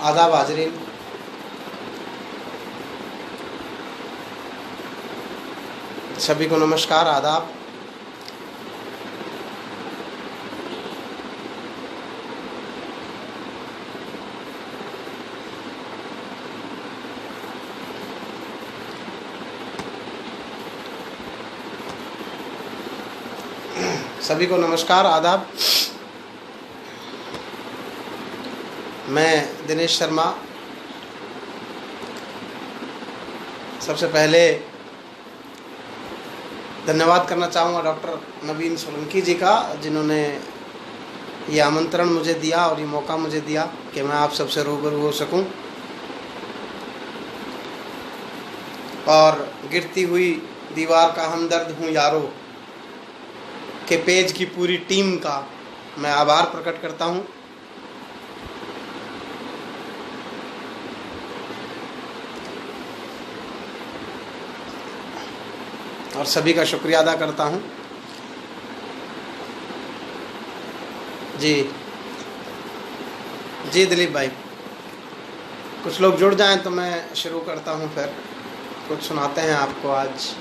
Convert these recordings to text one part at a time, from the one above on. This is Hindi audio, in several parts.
आदाब हाजरीन। सभी को नमस्कार, आदाब। सभी को नमस्कार, आदाब। मैं दिनेश शर्मा। सबसे पहले धन्यवाद करना चाहूँगा डॉक्टर नवीन सोलंकी जी का, जिन्होंने ये आमंत्रण मुझे दिया और ये मौका मुझे दिया कि मैं आप सबसे रूबरू हो सकूं। और गिरती हुई दीवार का हमदर्द हूँ यारो के पेज की पूरी टीम का मैं आभार प्रकट करता हूँ। और सभी का शुक्रिया अदा करता हूँ। जी जी दिलीप भाई, कुछ लोग जुड़ जाएं तो मैं शुरू करता हूँ, फिर कुछ सुनाते हैं आपको आज।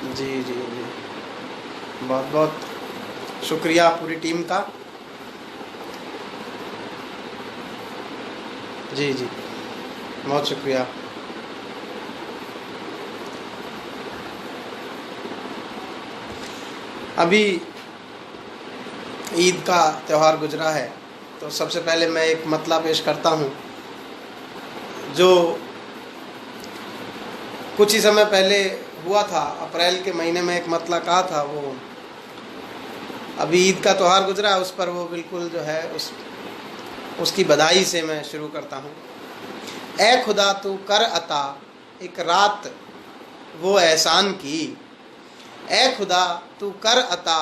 जी जी जी, बहुत बहुत शुक्रिया पूरी टीम का। जी जी, बहुत शुक्रिया। अभी ईद का त्यौहार गुजरा है, तो सबसे पहले मैं एक मतला पेश करता हूँ जो कुछ ही समय पहले हुआ था। अप्रैल के महीने में एक मतला कहा था, वो अभी ईद का त्यौहार गुजरा है, उस पर वो बिल्कुल जो है उसकी बधाई से मैं शुरू करता हूँ। ए खुदा तू कर अता एक रात वो एहसान की, ए खुदा तू कर अता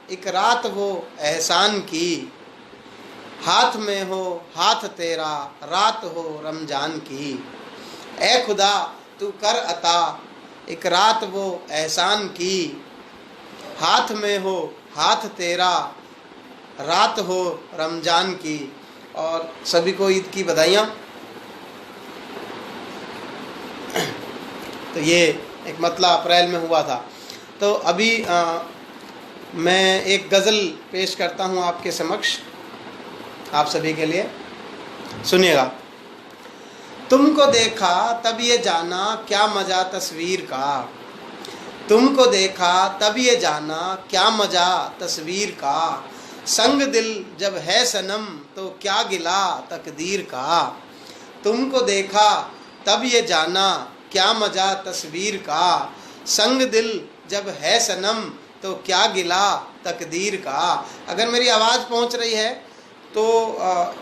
एक रात वो एहसान की, हाथ में हो हाथ तेरा रात हो रमजान की। ए खुदा तू कर अता एक रात वो एहसान की, हाथ में हो हाथ तेरा रात हो रमजान की। और सभी को ईद की बधाइयाँ। तो ये एक मतला अप्रैल में हुआ था। तो अभी मैं एक गज़ल पेश करता हूँ आपके समक्ष, आप सभी के लिए। सुनिएगा। तुमको देखा तब ये जाना क्या मज़ा तस्वीर का, तुमको देखा तब ये जाना क्या मज़ा तस्वीर का, संग दिल जब है सनम तो क्या गिला तकदीर का। तुमको देखा तब ये जाना क्या मज़ा तस्वीर का, संग दिल जब है सनम तो क्या गिला तकदीर का। अगर मेरी आवाज़ पहुंच रही है तो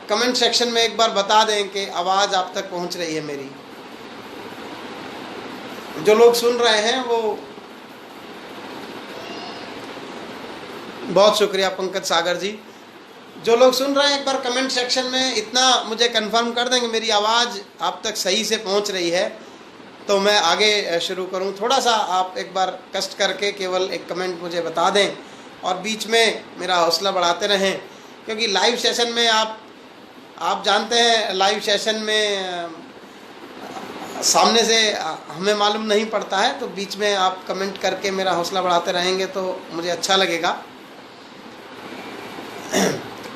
कमेंट सेक्शन में एक बार बता दें कि आवाज़ आप तक पहुंच रही है मेरी। जो लोग सुन रहे हैं वो बहुत शुक्रिया, पंकज सागर जी। जो लोग सुन रहे हैं एक बार कमेंट सेक्शन में इतना मुझे कंफर्म कर देंगे मेरी आवाज़ आप तक सही से पहुंच रही है, तो मैं आगे शुरू करूं। थोड़ा सा आप एक बार कष्ट करके केवल एक कमेंट मुझे बता दें और बीच में मेरा हौसला बढ़ाते रहें, क्योंकि लाइव सेशन में आप जानते हैं लाइव सेशन में सामने से हमें मालूम नहीं पड़ता है, तो बीच में आप कमेंट करके मेरा हौसला बढ़ाते रहेंगे तो मुझे अच्छा लगेगा।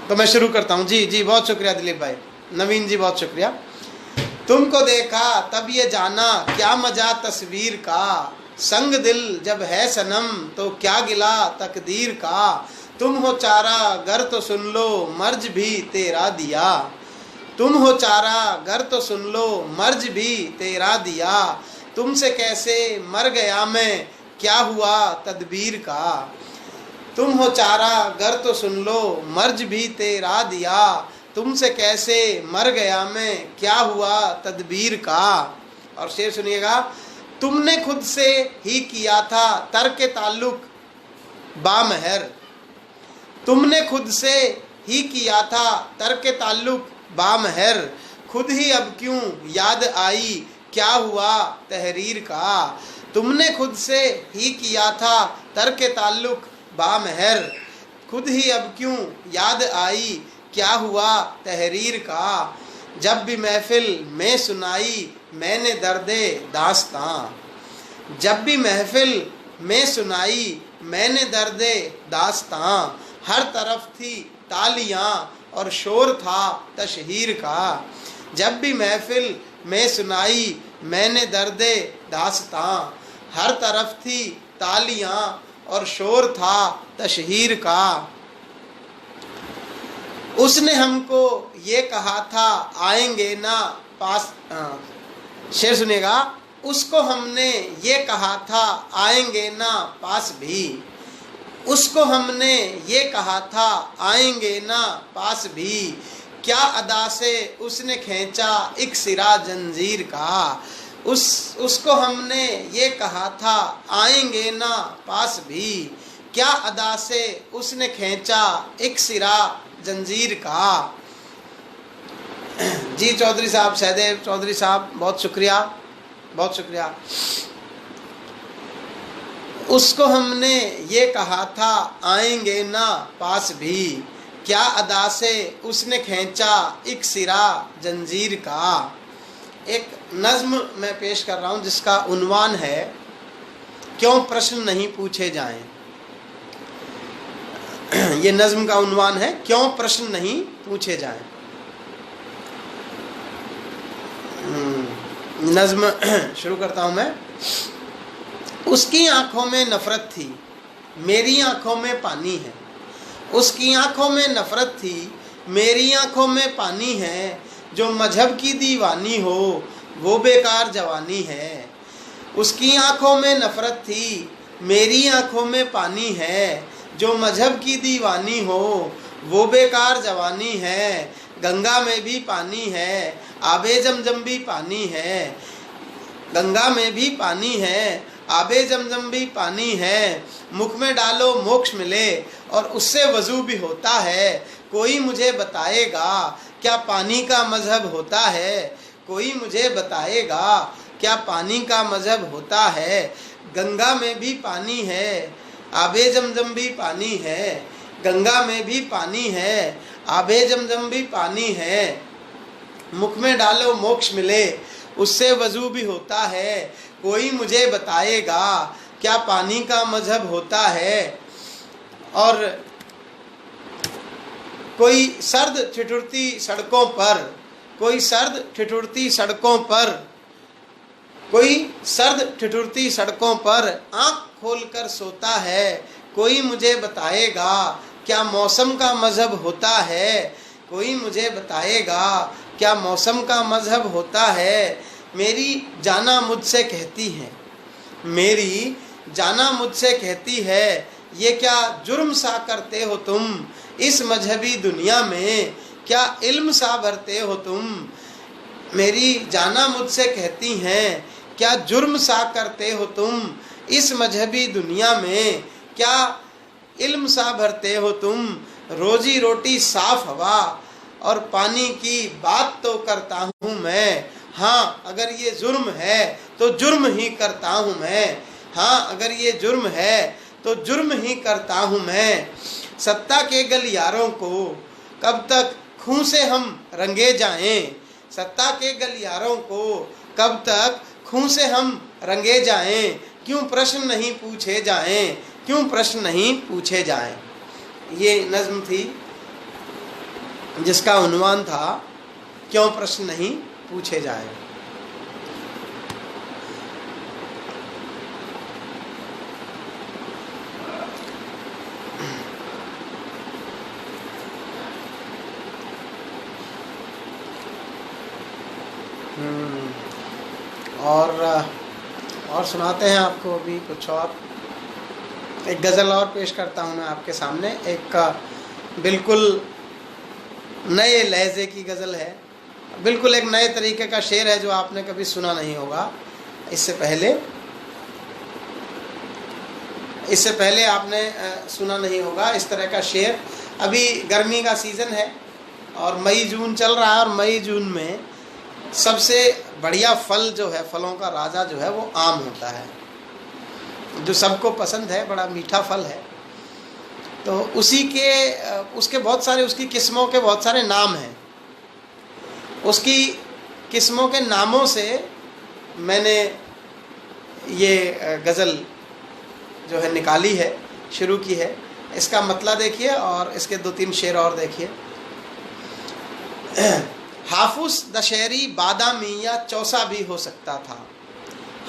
तो मैं शुरू करता हूँ। जी जी, बहुत शुक्रिया दिलीप भाई, नवीन जी बहुत शुक्रिया। तुमको देखा तब ये जाना क्या मज़ा तस्वीर का, संग दिल जब है सनम तो क्या गिला तकदीर का। तुम हो चारा गर तो सुन लो मर्ज भी तेरा दिया, तुम हो चारा गर तो सुन लो मर्ज भी तेरा दिया। तुमसे कैसे मर गया मैं क्या हुआ तदबीर का, तुम हो चारा गर तो सुन लो मर्ज भी तेरा दिया। तुमसे कैसे मर गया मैं क्या हुआ तदबीर का। और शेर सुनिएगा। तुमने खुद से ही किया था तर्क ताल्लुक बामहर, तुमने खुद से ही किया था तर्क ताल्लुक बामहर। खुद ही अब क्यों याद आई, क्या हुआ तहरीर का। तुमने खुद से ही किया था तर्क ताल्लुक बामहर, खुद ही अब क्यों याद आई, क्या हुआ तहरीर का। जब भी महफिल में सुनाई मैंने दर्दे दास्तां, जब भी महफिल में सुनाई मैंने दर्दे दास्तां, हर तरफ थी तालियां और शोर था तशहीर का। जब भी महफिल में सुनाई मैंने दर्दे दास्तां, हर तरफ थी तालियां और शोर था तशहीर का। उसने हमको ये कहा था आएंगे ना पास, शेर सुनेगा। उसको हमने ये कहा था आएंगे ना पास भी, उसको हमने ये कहा था आएंगे ना पास भी, क्या अदा से उसने खींचा एक सिरा जंजीर का। उसको हमने ये कहा था आएंगे ना पास भी, क्या अदा से उसने खींचा एक सिरा जंजीर का। जी चौधरी साहब, सहदेव चौधरी साहब, बहुत शुक्रिया, बहुत शुक्रिया। उसको हमने ये कहा था आएंगे ना पास भी, क्या अदा से उसने खींचा एक सिरा जंजीर का। एक नज्म मैं पेश कर रहा हूँ जिसका उन्वान है क्यों प्रश्न नहीं पूछे जाएं। ये नज्म का उन्वान है क्यों प्रश्न नहीं पूछे जाएं। नज्म शुरू करता हूँ मैं। उसकी आंखों में नफरत थी, मेरी आंखों में पानी है। उसकी आंखों में नफरत थी, मेरी आंखों में पानी है। जो मजहब की दीवानी हो वो बेकार जवानी है। उसकी आंखों में नफरत थी, मेरी आंखों में पानी है। जो मजहब की दीवानी हो वो बेकार जवानी है। गंगा में भी पानी है, आबे जमजम भी पानी है। गंगा में भी पानी है, आबे जमजम भी पानी है। मुख में डालो मोक्ष मिले और उससे वजू भी होता है। कोई मुझे बताएगा क्या पानी का मजहब होता है। कोई मुझे बताएगा क्या पानी का मजहब होता है। गंगा में भी पानी है, आबे जमजम भी पानी है। गंगा में भी पानी है, आबे जमजम भी पानी है। मुख में डालो मोक्ष मिले उससे वजू भी होता है। कोई मुझे बताएगा क्या पानी का मजहब होता है। और कोई सर्द ठिठुरती सड़कों पर, कोई सर्द ठिठुरती सड़कों पर, कोई सर्द ठिठुरती सड़कों पर आँख खोलकर सोता है। कोई मुझे बताएगा क्या मौसम का मजहब होता है। कोई मुझे बताएगा क्या मौसम का मजहब होता है। मेरी जाना मुझसे कहती है, मेरी जाना मुझसे कहती है, ये क्या जुर्म सा करते हो तुम इस मजहबी दुनिया में, क्या इल्म सा भरते हो तुम। मेरी जाना मुझसे कहती हैं, क्या जुर्म सा करते हो तुम इस मजहबी दुनिया में, क्या इल्म सा भरते हो तुम। रोजी रोटी साफ हवा और पानी की बात तो करता हूँ मैं। हाँ अगर ये जुर्म है तो जुर्म ही करता हूँ मैं। हाँ अगर ये जुर्म है तो जुर्म ही करता हूँ मैं। सत्ता के गलियारों को कब तक खून से हम रंगे जाएं। सत्ता के गलियारों को कब तक खून से हम रंगे जाएं। क्यों प्रश्न नहीं पूछे जाएं, क्यों प्रश्न नहीं पूछे जाएं। ये नज्म थी जिसका उन्वान था क्यों प्रश्न नहीं पूछे जाएं। और सुनाते हैं आपको अभी कुछ और। एक गज़ल और पेश करता हूँ मैं आपके सामने। एक बिल्कुल नए लहजे की गज़ल है, बिल्कुल एक नए तरीके का शेर है जो आपने कभी सुना नहीं होगा इससे पहले आपने सुना नहीं होगा इस तरह का शेर। अभी गर्मी का सीज़न है और मई जून चल रहा है और मई जून में सबसे बढ़िया फल जो है, फलों का राजा जो है वो आम होता है, जो सबको पसंद है, बड़ा मीठा फल है। तो उसी के उसके बहुत सारे, उसकी किस्मों के बहुत सारे नाम हैं। उसकी किस्मों के नामों से मैंने ये गज़ल जो है निकाली है, शुरू की है। इसका मतला देखिए और इसके 2-3 शेर और देखिए। हाफुस दशहरी बादामी या चौसा भी हो सकता था।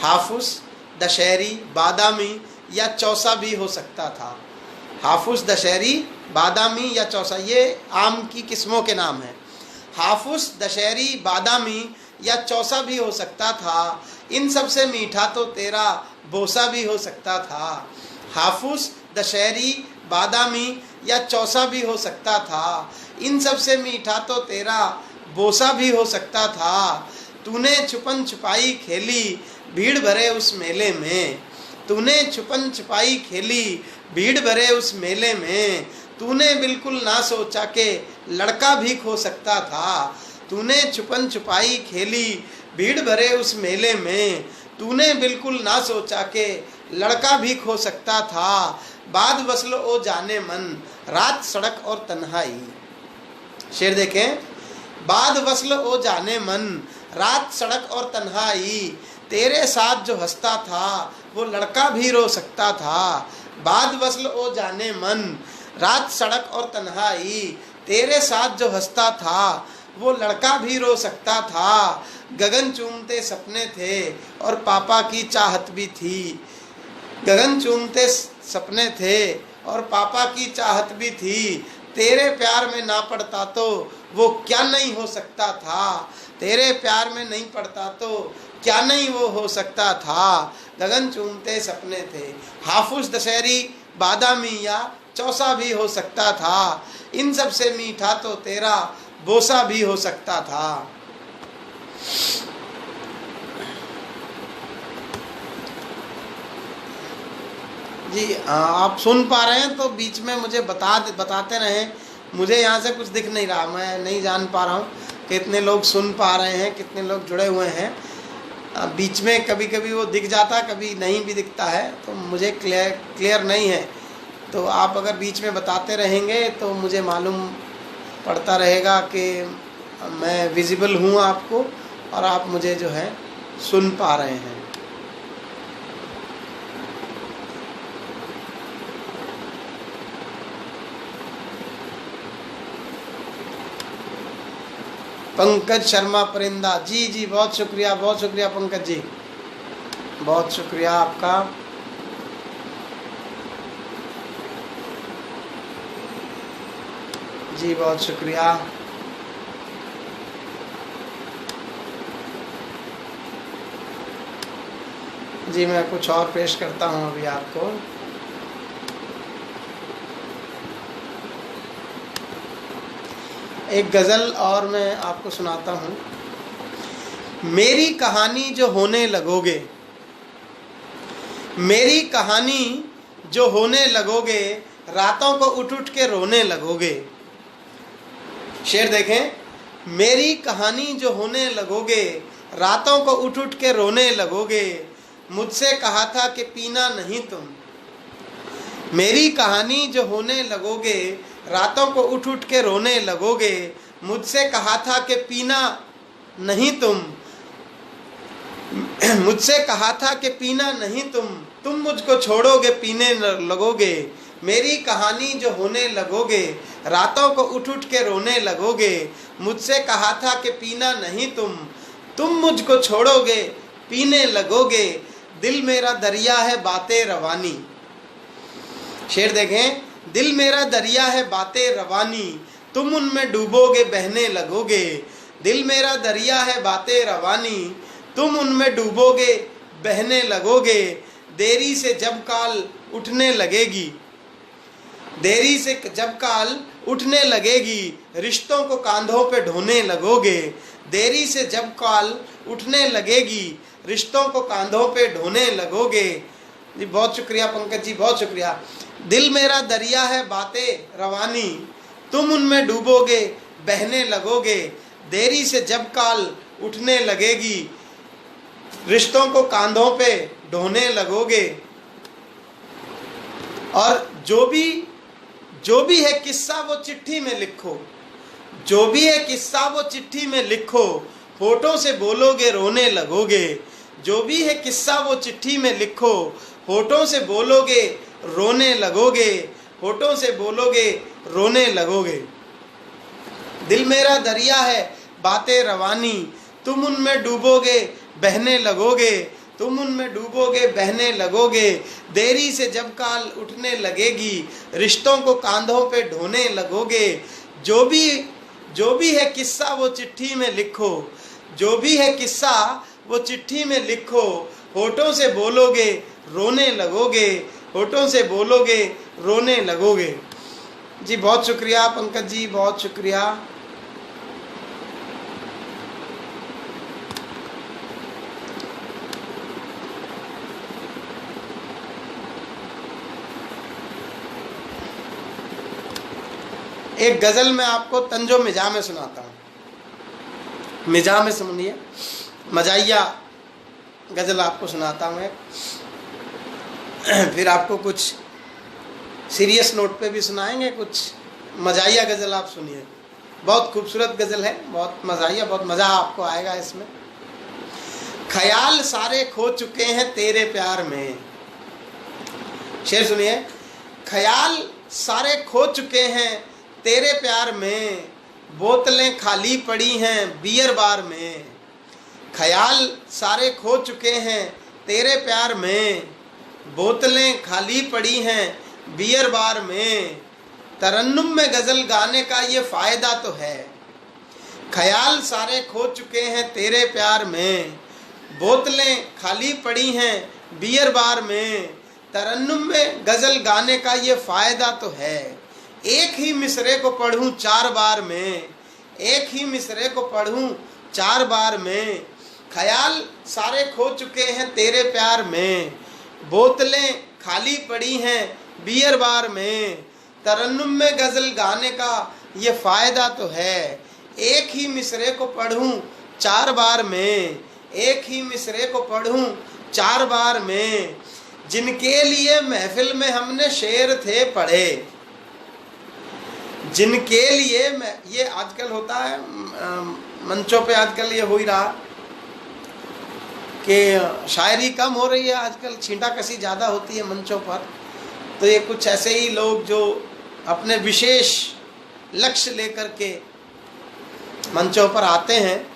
हाफुस दशहरी बादामी या चौसा भी हो सकता था। हाफुस दशहरी बादामी या चौसा, ये आम की किस्मों के नाम हैं। हाफुस दशहरी बादामी या चौसा भी हो सकता था, इन सब से मीठा तो तेरा बोसा भी हो सकता था। हाफुस दशहरी बादामी या चौसा भी हो सकता था, इन सब से मीठा तो तेरा बोसा भी हो सकता था। तूने छुपन छुपाई खेली भीड़ भरे उस मेले में। तूने छुपन छुपाई खेली भीड़ भरे उस मेले में। तूने बिल्कुल ना सोचा के लड़का भी खो सकता था। तूने छुपन छुपाई खेली भीड़ भरे उस मेले में। तूने बिल्कुल ना सोचा के लड़का भी खो सकता था। बाद वसल ओ जाने मन रात सड़क और तन्हाई। शेर देखें। बाद वसल ओ जाने मन रात सड़क और तन्हाई। तेरे साथ जो हंसता था वो लड़का भी रो सकता था। बाद वसल ओ जाने मन रात सड़क और तन्हाई। तेरे साथ जो हंसता था वो लड़का भी रो सकता था। गगन चूमते सपने थे और पापा की चाहत भी थी। गगन चूमते सपने थे और पापा की चाहत भी थी। तेरे प्यार में ना पड़ता तो वो क्या नहीं हो सकता था। तेरे प्यार में नहीं पड़ता तो क्या नहीं वो हो सकता था। गगन चूमते सपने थे। हाफुस दशहरी बादामी या चौसा भी हो सकता था, इन सब से मीठा तो तेरा बोसा भी हो सकता था। जी आप सुन पा रहे हैं तो बीच में मुझे बताते रहें। मुझे यहाँ से कुछ दिख नहीं रहा, मैं नहीं जान पा रहा हूँ कितने लोग सुन पा रहे हैं, कितने लोग जुड़े हुए हैं। बीच में कभी कभी वो दिख जाता, कभी नहीं भी दिखता है, तो मुझे क्लियर नहीं है। तो आप अगर बीच में बताते रहेंगे तो मुझे मालूम पड़ता रहेगा कि मैं विजिबल हूँ आपको और आप मुझे जो है सुन पा रहे हैं। पंकज शर्मा परिंदा, जी जी बहुत शुक्रिया पंकज जी, बहुत शुक्रिया आपका। जी बहुत शुक्रिया। जी मैं कुछ और पेश करता हूँ अभी आपको। एक गज़ल और मैं आपको सुनाता हूँ। मेरी कहानी जो होने लगोगे, मेरी कहानी जो होने लगोगे, रातों को उठ उठ के रोने लगोगे। शेर देखें। मेरी कहानी जो होने लगोगे, रातों को उठ उठ के रोने लगोगे। मुझसे कहा था कि पीना नहीं तुम। मेरी कहानी जो होने लगोगे, रातों को उठ उठ के रोने लगोगे। मुझसे कहा था कि पीना नहीं तुम। मुझसे कहा था कि पीना नहीं तुम मुझको छोड़ोगे पीने लगोगे। मेरी कहानी जो होने लगोगे, रातों को उठ उठ के रोने लगोगे। मुझसे कहा था कि पीना नहीं तुम मुझको छोड़ोगे पीने लगोगे। दिल मेरा दरिया है बातें रवानी। शेर देखें। दिल मेरा दरिया है बातें रवानी, तुम उनमें डूबोगे बहने लगोगे। दिल मेरा दरिया है बातें रवानी, तुम उनमें डूबोगे बहने लगोगे। देरी से जब काल उठने लगेगी, देरी से जब काल उठने लगेगी, रिश्तों को कांधों पे ढोने लगोगे। देरी से जब काल उठने लगेगी, रिश्तों को कांधों पे ढोने लगोगे। जी बहुत शुक्रिया पंकज जी, बहुत शुक्रिया। दिल मेरा दरिया है बातें रवानी, तुम उनमें डूबोगे बहने लगोगे। देरी से जब काल उठने लगेगी, रिश्तों को कांधों पे ढोने लगोगे। और जो भी है किस्सा वो चिट्ठी में लिखो, जो भी है किस्सा वो चिट्ठी में लिखो, होठों से बोलोगे रोने लगोगे। जो भी है किस्सा वो चिट्ठी में लिखो, होठों से बोलोगे रोने लगोगे, होठों से बोलोगे रोने लगोगे। दिल मेरा दरिया है बातें रवानी, तुम उनमें डूबोगे बहने लगोगे, तुम उनमें डूबोगे बहने लगोगे। देरी से जब काल उठने लगेगी, रिश्तों को कांधों पे ढोने लगोगे। जो भी है किस्सा वो चिट्ठी में लिखो, जो भी है किस्सा वो चिट्ठी में लिखो, होठों से बोलोगे रोने लगोगे, होठों से बोलोगे रोने लगोगे। जी बहुत शुक्रिया पंकज जी, बहुत शुक्रिया। एक गजल मैं आपको तंजो मिजा में सुनाता हूँ। मिजा में सुनिए, मजाइया गजल आपको सुनाता हूँ एक। फिर आपको कुछ सीरियस नोट पे भी सुनाएंगे, कुछ मजाइया गजल आप सुनिए। बहुत खूबसूरत गजल है, बहुत मजाइया, बहुत मजा आपको आएगा इसमें। ख्याल सारे खो चुके हैं तेरे प्यार में। शेर सुनिए। ख्याल सारे खो चुके हैं तेरे प्यार में, बोतलें खाली पड़ी हैं बियर बार में। ख्याल सारे खो चुके हैं तेरे प्यार में, बोतलें खाली पड़ी हैं बियर बार में। तरन्नुम में गज़ल गाने का ये फ़ायदा तो है। ख्याल सारे खो चुके हैं तेरे प्यार में, बोतलें खाली पड़ी हैं बियर बार में। तरन्नुम में गज़ल गाने का ये फ़ायदा तो है। एक ही मिसरे को पढ़ूं 4 बार में, एक ही मिसरे को पढ़ूं 4 बार में। ख्याल सारे खो चुके हैं तेरे प्यार में, बोतलें खाली पड़ी हैं बियर बार में। तरन्नुम में गज़ल गाने का ये फ़ायदा तो है। एक ही मिसरे को पढ़ूं 4 बार में, एक ही मिसरे को पढ़ूं 4 बार में। जिनके लिए महफिल में हमने शेर थे पढ़े, जिनके लिए ये आजकल होता है मंचों पे, आजकल ये हो ही रहा कि शायरी कम हो रही है आजकल, छींटा कसी ज़्यादा होती है मंचों पर। तो ये कुछ ऐसे ही लोग जो अपने विशेष लक्ष्य लेकर के मंचों पर आते हैं,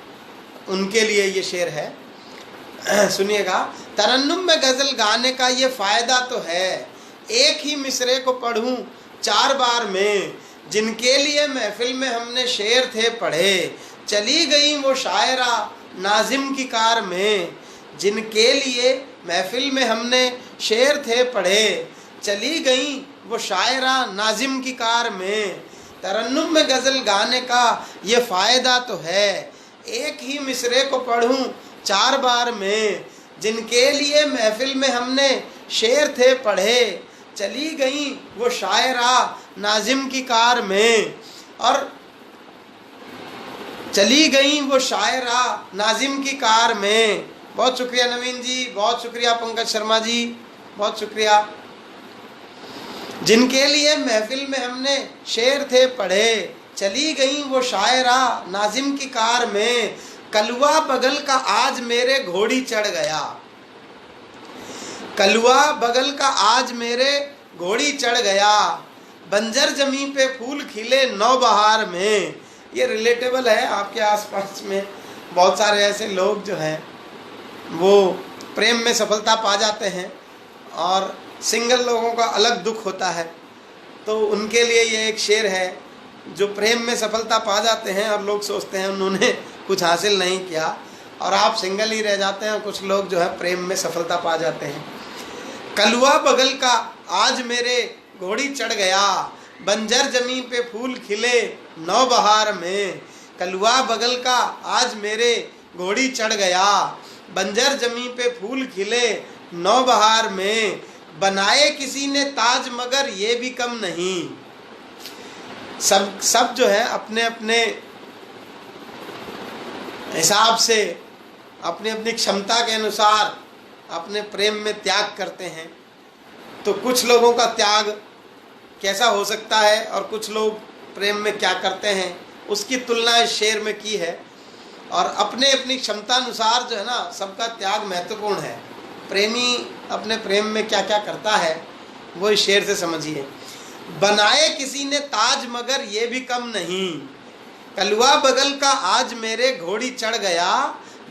उनके लिए ये शेर है। सुनिएगा। तरन्नुम में गज़ल गाने का ये फ़ायदा तो है। एक ही मिसरे को पढ़ूं 4 बार में, जिनके लिए महफिल में हमने शेर थे पढ़े। चली गई वो शायरा नाजिम की कार में, जिनके लिए महफिल में हमने शेर थे पढ़े। चली गई वो शायरा नाजिम की कार में। तरन्नुम में गज़ल गाने का ये फ़ायदा तो है। एक ही मिसरे को पढ़ूं 4 बार में, जिनके लिए महफिल में हमने शेर थे पढ़े। चली गई वो शायरा नाजिम की कार में, और चली गई वो शायरा नाजिम की कार में। बहुत शुक्रिया नवीन जी, बहुत शुक्रिया पंकज शर्मा जी, बहुत शुक्रिया। जिनके लिए महफिल में हमने शेर थे पढ़े। चली गई वो शायरा नाजिम की कार में। कलवा बगल का आज मेरे घोड़ी चढ़ गया, कलवा बगल का आज मेरे घोड़ी चढ़ गया। बंजर जमी पे फूल खिले नौबहार में। ये रिलेटेबल है, आपके आसपास में बहुत सारे ऐसे लोग जो हैं वो प्रेम में सफलता पा जाते हैं, और सिंगल लोगों का अलग दुख होता है। तो उनके लिए ये एक शेर है, जो प्रेम में सफलता पा जाते हैं और लोग सोचते हैं उन्होंने कुछ हासिल नहीं किया, और आप सिंगल ही रह जाते हैं। कुछ लोग जो है प्रेम में सफलता पा जाते हैं। कलवा बगल का आज मेरे घोड़ी चढ़ गया, बंजर जमीन पे फूल खिले नौबहार में। कलवा बगल का आज मेरे घोड़ी चढ़ गया, बंजर जमीन पे फूल खिले नौबहार में। बनाए किसी ने ताज मगर ये भी कम नहीं। सब जो है अपने अपने हिसाब से अपनी अपनी क्षमता के अनुसार अपने प्रेम में त्याग करते हैं। तो कुछ लोगों का त्याग कैसा हो सकता है और कुछ लोग प्रेम में क्या करते हैं, उसकी तुलना इस शेर में की है। और अपने अपनी क्षमता अनुसार जो है ना, सबका त्याग महत्वपूर्ण है। प्रेमी अपने प्रेम में क्या क्या करता है वो इस शेर से समझिए। बनाए किसी ने ताज मगर ये भी कम नहीं, कलुआ बगल का आज मेरे घोड़ी चढ़ गया,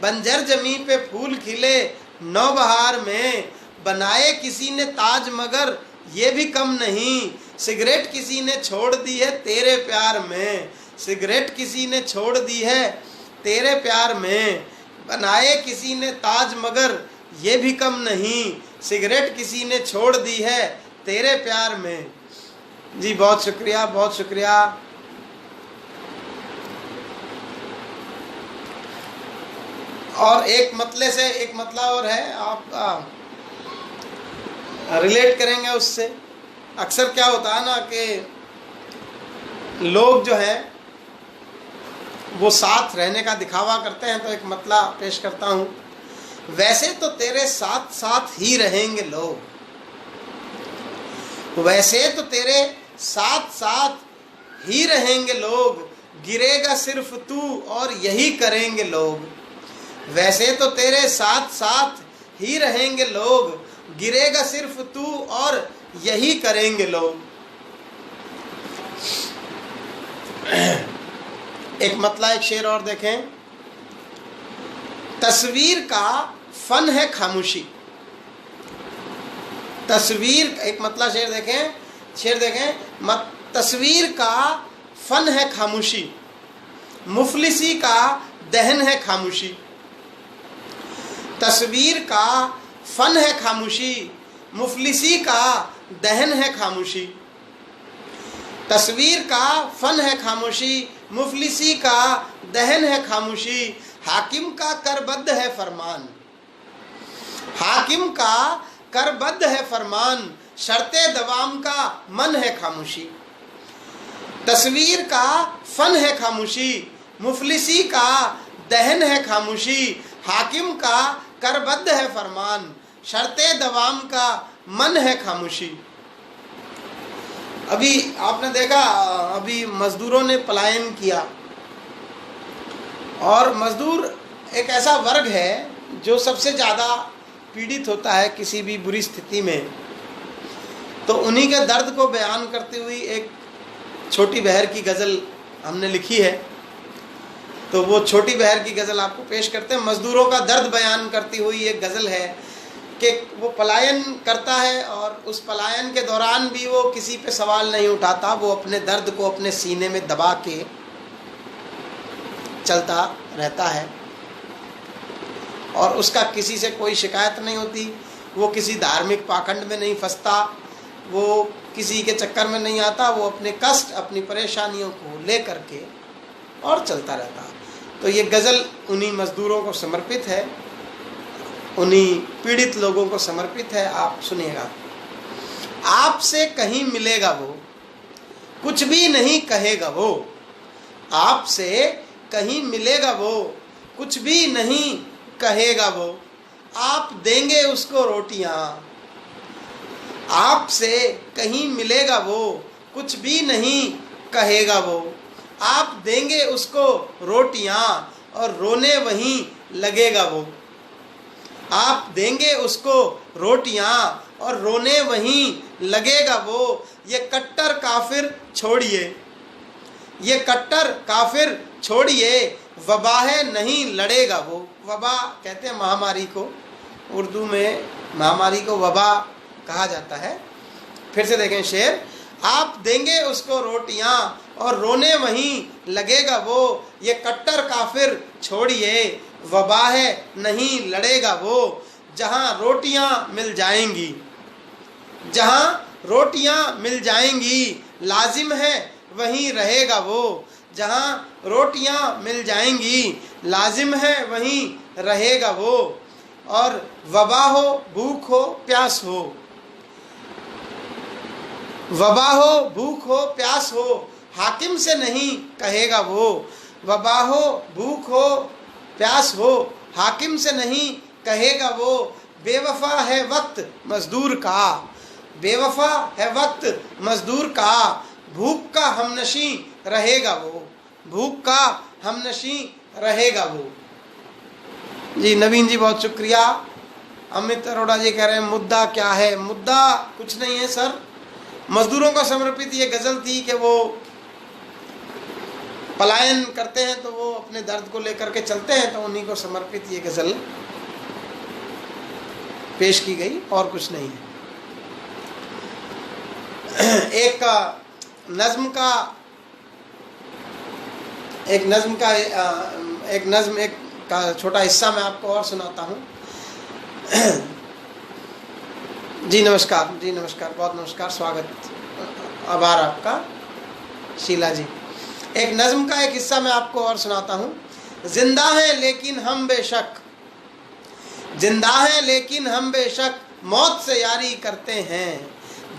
बंजर जमी पे फूल खिले नौबहार में। बनाए किसी ने ताज मगर ये भी कम नहीं, सिगरेट किसी ने छोड़ दी है तेरे प्यार में। सिगरेट किसी ने छोड़ दी है तेरे प्यार में। बनाए किसी ने ताज मगर ये भी कम नहीं, सिगरेट किसी ने छोड़ दी है तेरे प्यार में। जी बहुत शुक्रिया, बहुत शुक्रिया। और एक मतले से एक मतला और है, आप रिलेट करेंगे उससे। अक्सर क्या होता है ना कि लोग जो है वो साथ रहने का दिखावा करते हैं। तो एक मतला पेश करता हूँ। वैसे तो तेरे साथ साथ ही रहेंगे लोग, वैसे तो तेरे साथ साथ ही रहेंगे लोग, गिरेगा सिर्फ तू और यही करेंगे लोग। वैसे तो तेरे साथ साथ ही रहेंगे लोग, गिरेगा सिर्फ तू और यही करेंगे लोग। एक मतला, एक शेर और देखें। तस्वीर का फन है खामोशी। तस्वीर, एक मतला शेर देखें, शेर देखें। तस्वीर का फन है खामोशी, मुफलिसी का दहन है खामोशी। तस्वीर का फन है खामोशी, मुफलिसी का दहन है खामोशी। तस्वीर का फन है खामोशी, मुफलिसी का दहन है खामोशी। हाकिम का करबद्ध है फरमान, हाकिम का करबद्ध है फरमान, शर्ते दवाम का मन है खामोशी। तस्वीर का फन है खामोशी, मुफलिसी का दहन है खामोशी। हाकिम का करबद्ध है फरमान, शर्ते दवाम का मन है खामोशी। अभी आपने देखा, अभी मजदूरों ने पलायन किया। और मजदूर एक ऐसा वर्ग है जो सबसे ज़्यादा पीड़ित होता है किसी भी बुरी स्थिति में। तो उन्हीं के दर्द को बयान करती हुई एक छोटी बहर की गज़ल हमने लिखी है। तो वो छोटी बहर की गज़ल आपको पेश करते हैं। मज़दूरों का दर्द बयान करती हुई एक गज़ल है कि वो पलायन करता है और उस पलायन के दौरान भी वो किसी पे सवाल नहीं उठाता। वो अपने दर्द को अपने सीने में दबा के चलता रहता है और उसका किसी से कोई शिकायत नहीं होती। वो किसी धार्मिक पाखंड में नहीं फंसता, वो किसी के चक्कर में नहीं आता। वो अपने कष्ट, अपनी परेशानियों को ले करके और चलता रहता। तो ये गज़ल उन्हीं मज़दूरों को समर्पित है, उन्हीं पीड़ित लोगों को समर्पित है। आप सुनिएगा। आपसे कहीं मिलेगा वो, कुछ भी नहीं कहेगा वो। आपसे कहीं मिलेगा वो, कुछ भी नहीं कहेगा वो। आप देंगे उसको रोटियां। आपसे कहीं मिलेगा वो, कुछ भी नहीं कहेगा वो। आप देंगे उसको रोटियां और रोने वहीं लगेगा वो। आप देंगे उसको रोटियां और रोने वहीं लगेगा वो। ये कट्टर काफिर छोड़िए, ये कट्टर काफिर छोड़िए, वबा है नहीं लड़ेगा वो। वबा कहते हैं महामारी को, उर्दू में महामारी को वबा कहा जाता है। फिर से देखें शेर। आप देंगे उसको रोटियां और रोने वहीं लगेगा वो। ये कट्टर काफिर छोड़िए, वबा है नहीं लड़ेगा वो। जहां रोटियां मिल जाएंगी, जहां रोटियां मिल जाएंगी, लाजिम है वहीं रहेगा वो। जहां रोटियां मिल जाएंगी, लाजिम है वहीं रहेगा वो। और वबा हो, भूख हो, प्यास हो, वबा हो, भूख हो, प्यास हो, हाकिम से नहीं कहेगा वो। वबा हो, भूख हो, प्यास हो हाकिम से नहीं कहेगा वो, बेवफा है वक्त मजदूर का, बेवफा है वक्त मजदूर का, भूख का हमनशी रहेगा वो, भूख का हमनशी रहेगा वो। जी नवीन जी बहुत शुक्रिया। अमित अरोड़ा जी कह रहे हैं मुद्दा क्या है? मुद्दा कुछ नहीं है सर, मजदूरों को समर्पित ये गजल थी कि वो पलायन करते हैं तो वो अपने दर्द को लेकर के चलते हैं, तो उन्हीं को समर्पित ये गजल पेश की गई और कुछ नहीं है। एक नज्म का छोटा हिस्सा मैं आपको और सुनाता हूँ। जी नमस्कार, जी नमस्कार, बहुत नमस्कार, स्वागत, आभार आपका शीला जी। एक नज्म का एक हिस्सा मैं आपको और सुनाता हूँ। जिंदा है लेकिन हम बेशक, जिंदा है लेकिन हम बेशक मौत से यारी करते हैं,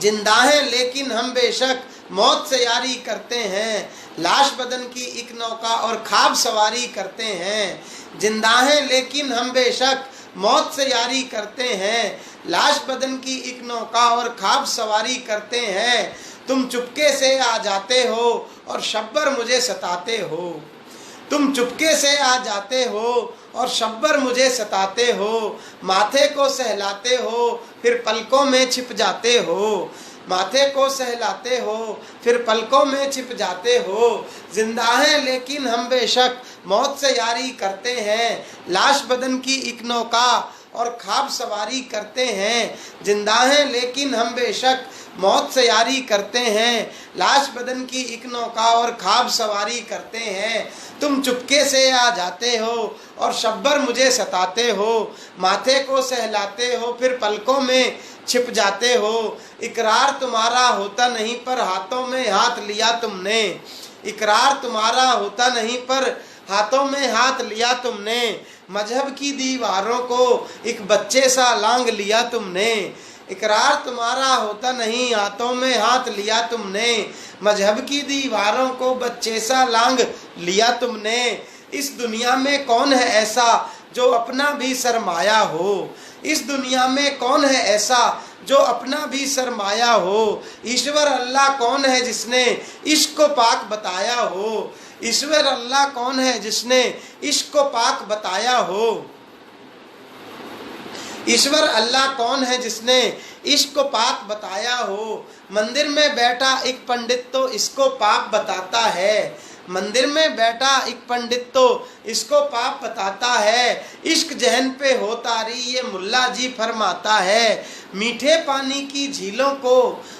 जिंदा है लेकिन हम बेशक मौत से यारी करते हैं, लाश बदन की एक नौका और ख्वाब सवारी करते हैं, जिंदा है लेकिन हम बेशक मौत से यारी करते हैं, लाश बदन की एक नौका और ख्वाब सवारी करते हैं, तुम चुपके से आ जाते हो और शब्बर मुझे सताते हो, तुम चुपके से आ जाते हो और शब्बर मुझे सताते हो, माथे को सहलाते हो फिर पलकों में छिप जाते हो, माथे को सहलाते हो फिर पलकों में छिप जाते हो, जिंदा है लेकिन हम बेशक मौत से यारी करते हैं, लाश बदन की एक नौका और ख्वाब सवारी करते हैं, जिंदा है लेकिन हम बेशक मौत से यारी करते हैं, लाश बदन की एक नौका और ख्वाब सवारी करते हैं, तुम चुपके से आ जाते हो और शब्बर मुझे सताते हो, माथे को सहलाते हो फिर पलकों में छिप जाते हो, इकरार तुम्हारा होता नहीं पर हाथों में हाथ लिया तुमने, इकरार तुम्हारा होता नहीं पर हाथों में हाथ लिया तुमने, मजहब की दीवारों को एक बच्चे सा लांग लिया तुमने, इकरार तुम्हारा होता नहीं हाथों में हाथ लिया तुमने, मजहब की दीवारों को बच्चे सा लांग लिया तुमने, इस दुनिया में कौन है ऐसा जो अपना भी सरमाया हो, इस दुनिया में कौन है ऐसा जो अपना भी सरमाया हो, ईश्वर अल्लाह कौन है जिसने इश्क को पाक बताया हो, ईश्वर अल्लाह कौन है जिसने इश्क को पाक बताया हो, ईश्वर अल्लाह कौन है जिसने इश्क को पाक बताया हो, मंदिर में बैठा एक पंडित तो इसको पाक बताता है, मंदिर में बैठा एक पंडित तो इसको पाप बताता है, इश्क जहन पे हो तारी ये मुल्ला जी फरमाता है, मीठे पानी की झीलों को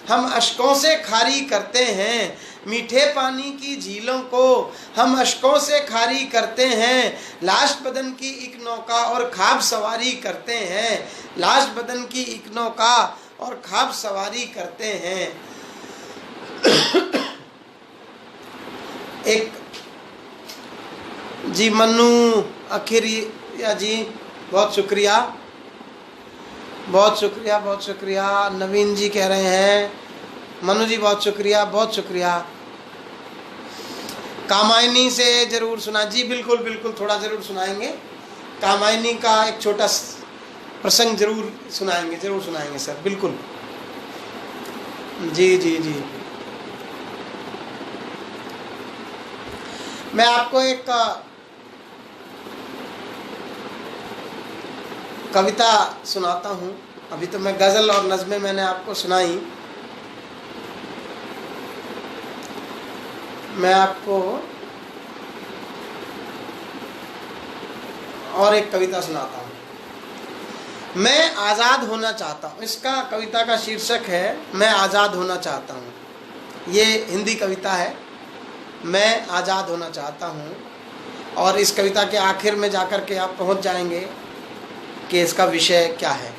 हम अश्कों से खारी करते हैं, मीठे पानी की झीलों को हम अश्कों से खारी करते हैं, लाश बदन की एक नौका और ख्वाब सवारी करते हैं, लाश बदन की एक नौका और ख्वाब सवारी करते हैं। एक जी मन्नू अखिरिया जी बहुत शुक्रिया, बहुत शुक्रिया, बहुत शुक्रिया। नवीन जी कह रहे हैं मनु जी बहुत शुक्रिया, बहुत शुक्रिया। कामायनी से जरूर सुना जी, बिल्कुल बिल्कुल थोड़ा जरूर सुनाएंगे, कामायनी का एक छोटा प्रसंग जरूर सुनाएंगे, जरूर सुनाएंगे सर, बिल्कुल जी जी जी। मैं आपको एक कविता सुनाता हूँ। अभी तो मैं गज़ल और नज़्में मैंने आपको सुनाई, मैं आपको और एक कविता सुनाता हूँ। मैं आज़ाद होना चाहता हूँ, इसका कविता का शीर्षक है मैं आज़ाद होना चाहता हूँ। ये हिंदी कविता है, मैं आज़ाद होना चाहता हूँ। और इस कविता के आखिर में जाकर के आप पहुँच जाएंगे कि इसका विषय क्या है।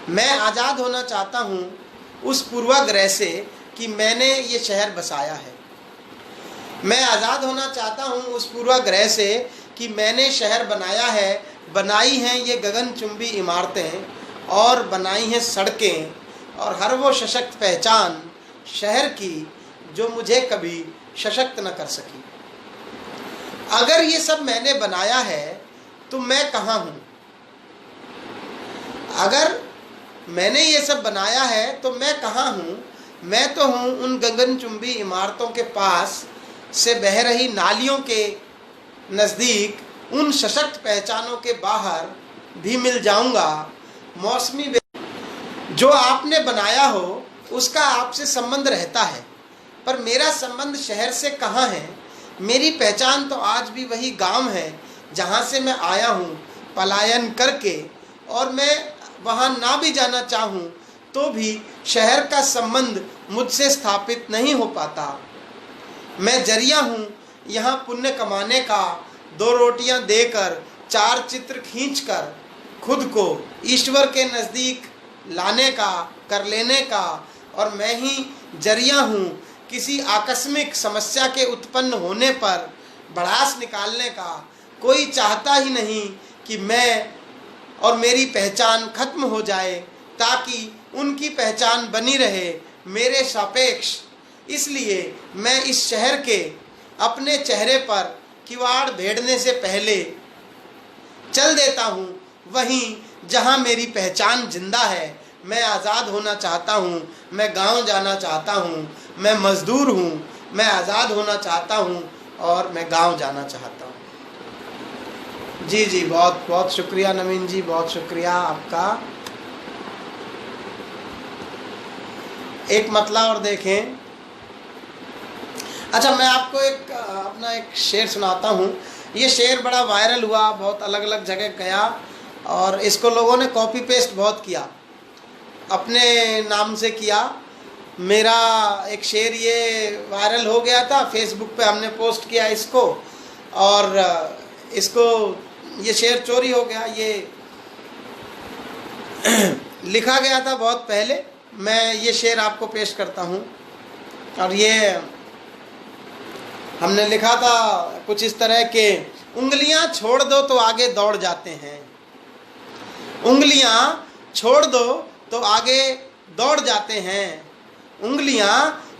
मैं आज़ाद होना चाहता हूँ उस पूर्वाग्रह से कि मैंने ये शहर बसाया है, मैं आज़ाद होना चाहता हूँ उस पूर्वाग्रह से कि मैंने शहर बनाया है, बनाई हैं ये गगनचुंबी इमारतें और बनाई हैं सड़कें और हर वो सशक्त पहचान शहर की जो मुझे कभी सशक्त न कर सकी। अगर ये सब मैंने बनाया है तो मैं कहाँ हूँ? अगर मैंने ये सब बनाया है तो मैं कहाँ हूँ? मैं तो हूँ उन गगनचुंबी इमारतों के पास से बह रही नालियों के नज़दीक, उन सशक्त पहचानों के बाहर भी मिल जाऊंगा। मौसमी जो आपने बनाया हो उसका आपसे संबंध रहता है, पर मेरा संबंध शहर से कहाँ है? मेरी पहचान तो आज भी वही गांव है जहाँ से मैं आया हूँ पलायन करके, और मैं वहाँ ना भी जाना चाहूँ तो भी शहर का संबंध मुझसे स्थापित नहीं हो पाता। मैं जरिया हूँ यहाँ पुण्य कमाने का, 2 रोटियाँ देकर, 4 चित्र खींचकर खुद को ईश्वर के नज़दीक लाने का, कर लेने का, और मैं ही जरिया हूँ किसी आकस्मिक समस्या के उत्पन्न होने पर भड़ास निकालने का। कोई चाहता ही नहीं कि मैं और मेरी पहचान खत्म हो जाए, ताकि उनकी पहचान बनी रहे मेरे सापेक्ष। इसलिए मैं इस शहर के अपने चेहरे पर किवाड़ भेड़ने से पहले चल देता हूँ वहीं जहाँ मेरी पहचान जिंदा है। मैं आज़ाद होना चाहता हूँ, मैं गांव जाना चाहता हूँ, मैं मज़दूर हूँ, मैं आज़ाद होना चाहता हूँ और मैं गांव जाना चाहता हूँ। जी जी, बहुत बहुत शुक्रिया नवीन जी, बहुत शुक्रिया आपका। एक मतला और देखें। अच्छा, मैं आपको अपना एक शेर सुनाता हूँ। ये शेर बड़ा वायरल हुआ, बहुत अलग अलग जगह गया, और इसको लोगों ने कॉपी पेस्ट बहुत किया, अपने नाम से किया। मेरा एक शेर ये वायरल हो गया था, फेसबुक पे हमने पोस्ट किया इसको, और इसको ये शेर चोरी हो गया। ये लिखा गया था बहुत पहले। मैं ये शेर आपको पेश करता हूँ, और ये हमने लिखा था कुछ इस तरह के: उंगलियां छोड़ दो तो आगे दौड़ जाते हैं, उंगलियां छोड़ दो तो आगे दौड़ जाते हैं, उंगलियां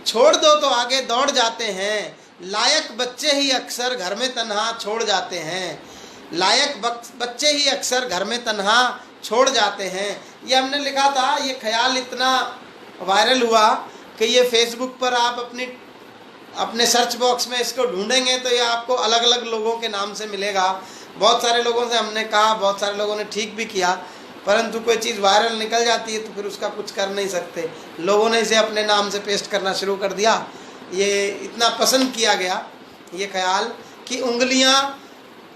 छोड़ दो तो आगे दौड़ जाते हैं, लायक बच्चे ही अक्सर घर में तन्हा छोड़ जाते हैं, लायक बच्चे ही अक्सर घर में तन्हा छोड़ जाते हैं। ये हमने लिखा था। ये ख्याल इतना वायरल हुआ कि ये फेसबुक पर आप अपने सर्च बॉक्स में इसको ढूंढेंगे तो ये आपको अलग अलग लोगों के नाम से मिलेगा। बहुत सारे लोगों से हमने कहा, बहुत सारे लोगों ने ठीक भी किया, परंतु कोई चीज़ वायरल निकल जाती है तो फिर उसका कुछ कर नहीं सकते। लोगों ने इसे अपने नाम से पेस्ट करना शुरू कर दिया। ये इतना पसंद किया गया ये ख्याल कि उंगलियां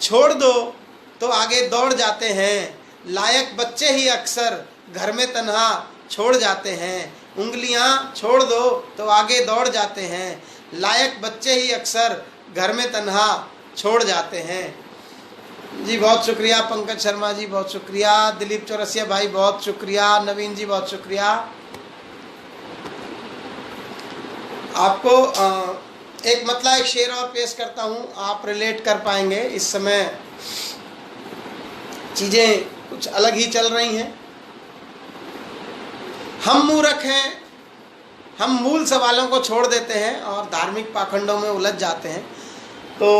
छोड़ दो तो आगे दौड़ जाते हैं, लायक बच्चे ही अक्सर घर में तन्हा छोड़ जाते हैं, उंगलियां छोड़ दो तो आगे दौड़ जाते हैं, लायक बच्चे ही अक्सर घर में तन्हा छोड़ जाते हैं। जी बहुत शुक्रिया पंकज शर्मा जी, बहुत शुक्रिया। दिलीप चौरसिया भाई बहुत शुक्रिया। नवीन जी बहुत शुक्रिया आपको। एक मतलब एक शेर और पेश करता हूँ, आप रिलेट कर पाएंगे। इस समय चीज़ें कुछ अलग ही चल रही हैं। हम मूर्ख हैं, हम मूल सवालों को छोड़ देते हैं और धार्मिक पाखंडों में उलझ जाते हैं। तो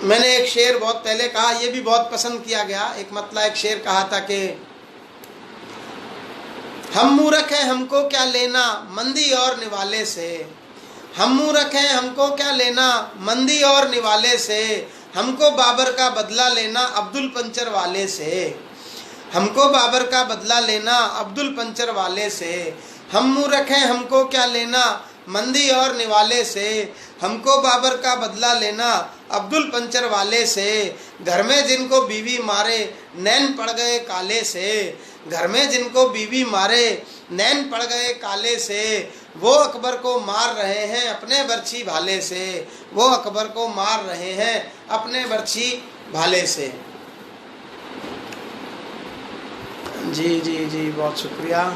मैंने एक शेर बहुत पहले कहा, ये भी बहुत पसंद किया गया। एक मतलब एक शेर कहा था कि हम मूर्ख हैं, हमको क्या लेना मंदी और निवाले से, हम मूर्ख हैं, हमको क्या लेना मंदी और निवाले से, हमको बाबर का बदला लेना अब्दुल पंचर वाले से, हमको बाबर का बदला लेना अब्दुल पंचर वाले से, हम मूर्ख हैं, हमको क्या लेना मंदी और निवाले से, हमको बाबर का बदला लेना अब्दुल पंचर वाले से, घर में जिनको बीवी मारे नैन पड़ गए काले से, घर में जिनको बीवी मारे नैन पड़ गए काले से, वो अकबर को मार रहे हैं अपने बर्छी भाले से, वो अकबर को मार रहे हैं अपने बर्छी भाले से। जी जी जी बहुत शुक्रिया।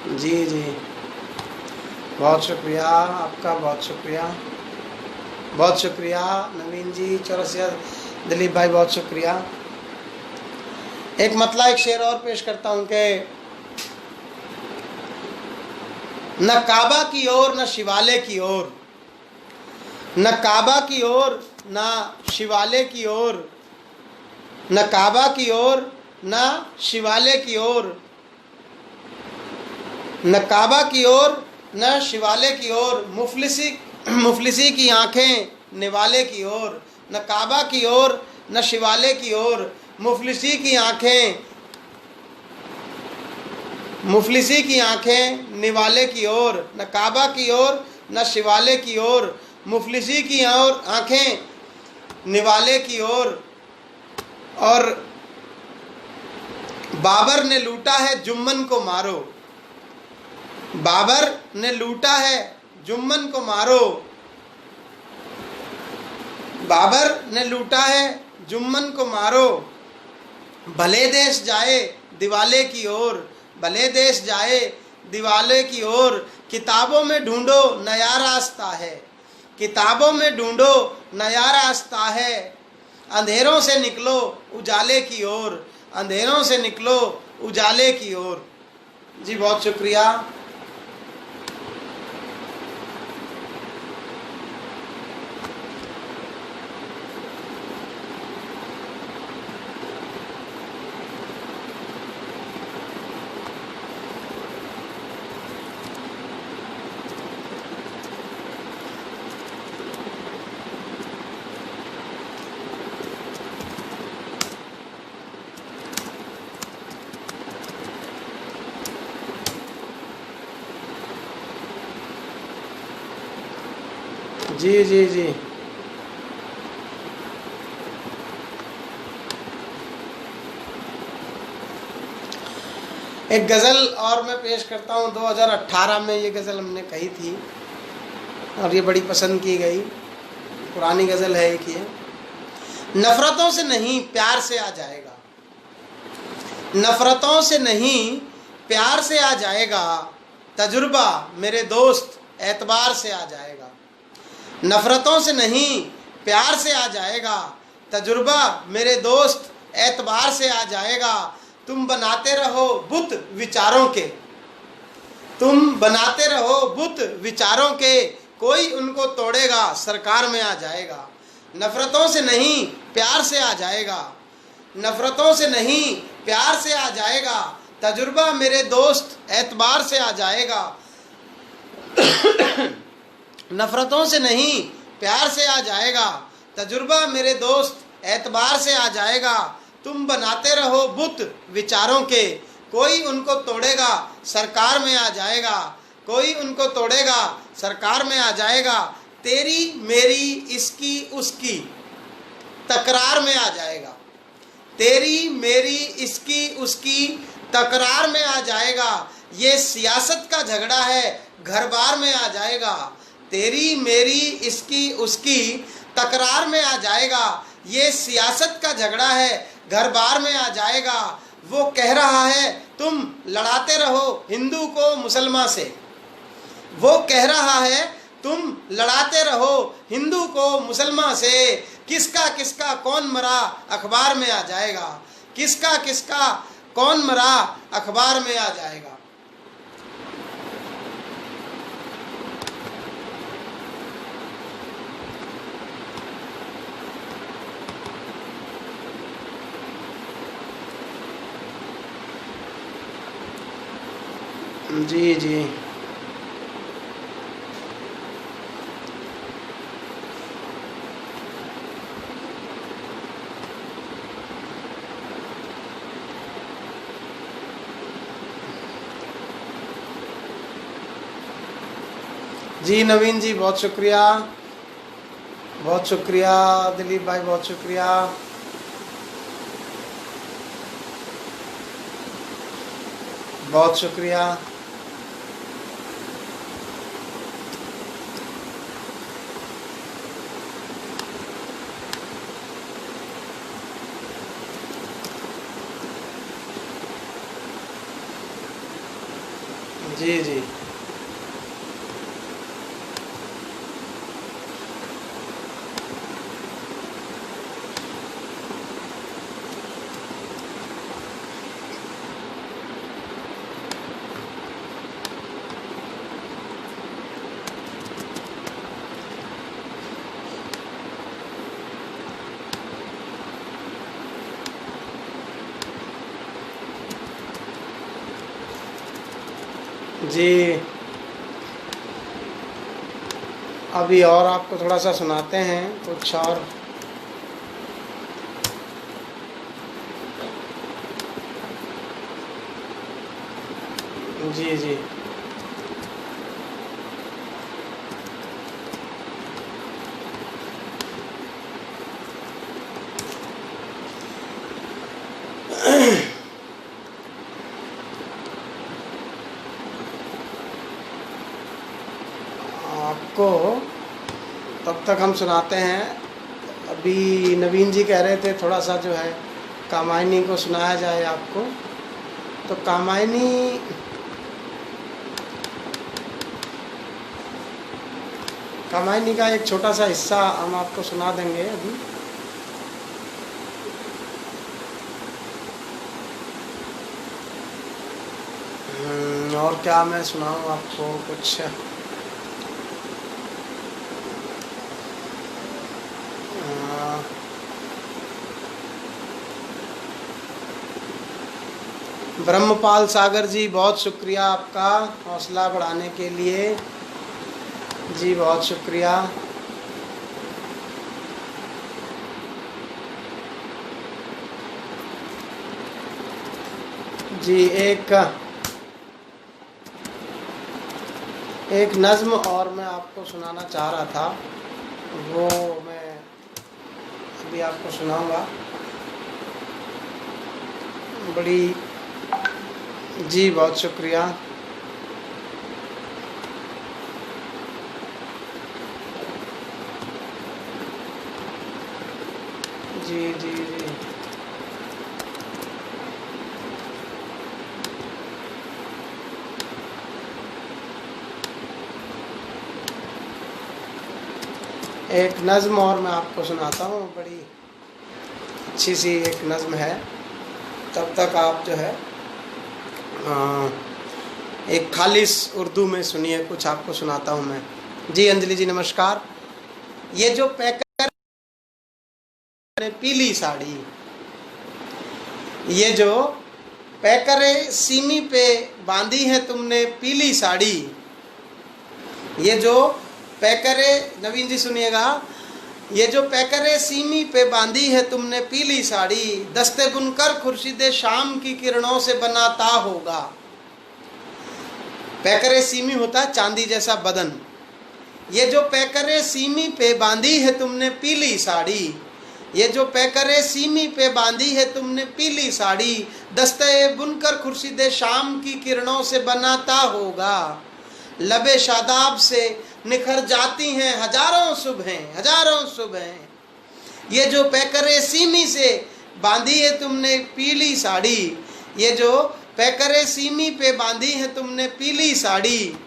जी जी, बहुत शुक्रिया आपका, बहुत शुक्रिया, बहुत शुक्रिया नवीन जी, चौरसिया दिलीप भाई, बहुत शुक्रिया। एक मतला एक शेर और पेश करता हूँ कि न काबा की ओर न शिवाले की ओर, न काबा की ओर न शिवाले की ओर, न काबा की ओर न शिवाले की ओर, न काबा की ओर न शिवाले की ओर, मुफलिसी की आंखें निवाले की ओर, न काबा की ओर न शिवाले की ओर, मुफलिसी की आंखें, मुफलिसी की आंखें निवाले की ओर, न काबा की ओर न शिवाले की ओर, मुफलिसी की ओर आंखें निवाले की ओर। और बाबर ने लूटा है जुम्मन को मारो, बाबर ने लूटा है जुम्मन को मारो, बाबर ने लूटा है जुम्मन को मारो, भले देश जाए दिवाले की ओर, भले देश जाए दिवाले की ओर, किताबों में ढूंढो नया रास्ता है, किताबों में ढूंढो नया रास्ता है, अंधेरों से निकलो उजाले की ओर, अंधेरों से निकलो उजाले की ओर। जी बहुत शुक्रिया। जी जी जी, एक गज़ल और मैं पेश करता हूँ। 2018 में ये गज़ल हमने कही थी और ये बड़ी पसंद की गई, पुरानी गज़ल है एक ये। नफ़रतों से नहीं प्यार से आ जाएगा, नफ़रतों से नहीं प्यार से आ जाएगा, तजुर्बा मेरे दोस्त एतबार से आ जाएगा, नफ़रतों से नहीं प्यार से आ जाएगा, तजुर्बा मेरे दोस्त एतबार से आ जाएगा। तुम बनाते रहो बुत विचारों के, तुम बनाते रहो बुत विचारों के, कोई उनको तोड़ेगा सरकार में आ जाएगा, नफ़रतों से नहीं प्यार से आ जाएगा, नफ़रतों से नहीं प्यार से आ जाएगा, तजुर्बा मेरे दोस्त एतबार से आ जाएगा, नफ़रतों से नहीं प्यार से आ जाएगा, तजुर्बा मेरे दोस्त एतबार से आ जाएगा। तुम बनाते रहो बुत विचारों के, कोई उनको तोड़ेगा सरकार में आ जाएगा, कोई उनको तोड़ेगा सरकार में आ जाएगा। तेरी मेरी इसकी उसकी तकरार में आ जाएगा, तेरी मेरी इसकी उसकी तकरार में आ जाएगा। ये सियासत का झगड़ा है घर बार में आ जाएगा, तेरी मेरी इसकी उसकी तकरार में आ जाएगा। ये सियासत का झगड़ा है घर बार में आ जाएगा। वो कह रहा है तुम लड़ाते रहो हिंदू को मुसलमान से, वो कह रहा है तुम लड़ाते रहो हिंदू को मुसलमान से। किसका किसका कौन मरा अखबार में आ जाएगा, किसका किसका कौन मरा अखबार में आ जाएगा। जी जी, जी नवीन जी बहुत शुक्रिया, बहुत शुक्रिया दिलीप भाई, बहुत शुक्रिया। बहुत शुक्रिया। जी जी जी। अभी और आपको थोड़ा सा सुनाते हैं कुछ और। जी जी आपको तब तक हम सुनाते हैं। अभी नवीन जी कह रहे थे थोड़ा सा जो है कामायनी को सुनाया जाए आपको। तो कामायनी का एक छोटा सा हिस्सा हम आपको सुना देंगे अभी। और क्या मैं सुनाऊं आपको कुछ। ब्रह्मपाल सागर जी, बहुत शुक्रिया आपका हौसला बढ़ाने के लिए। जी बहुत शुक्रिया। जी एक नज़्म और मैं आपको सुनाना चाह रहा था, वो मैं अभी आपको सुनाऊंगा। बड़ी जी बहुत शुक्रिया। जी जी जी एक नज़्म और मैं आपको सुनाता हूँ, बड़ी अच्छी सी एक नज़्म है। तब तक आप जो है एक खालिस उर्दू में सुनिए, कुछ आपको सुनाता हूँ मैं। जी अंजलि जी नमस्कार। ये जो पैकर पीली साड़ी, ये जो पैकरे सीमी पे बांधी है तुमने पीली साड़ी, ये जो पैकरे, नवीन जी सुनिएगा, ये जो पैकरे सीमी पे बांधी है तुमने पीली साड़ी, दस्ते बुनकर खुर्शीदे शाम की किरणों से बनाता होगा। पैकरे सीमी होता है चांदी जैसा बदन। ये जो पैकरे सीमी पे बांधी है तुमने पीली साड़ी, ये जो पैकरे सीमी पे बांधी है तुमने पीली साड़ी, दस्ते बुनकर खुर्शीदे शाम की किरणों से बनाता होगा। लबे शादाब से निखर जाती हैं हजारों सुबहें, हजारों सुबहें। ये जो पैकरे सीमी से बांधी है तुमने पीली साड़ी, ये जो पैकरे सीमी पे बांधी है तुमने पीली साड़ी,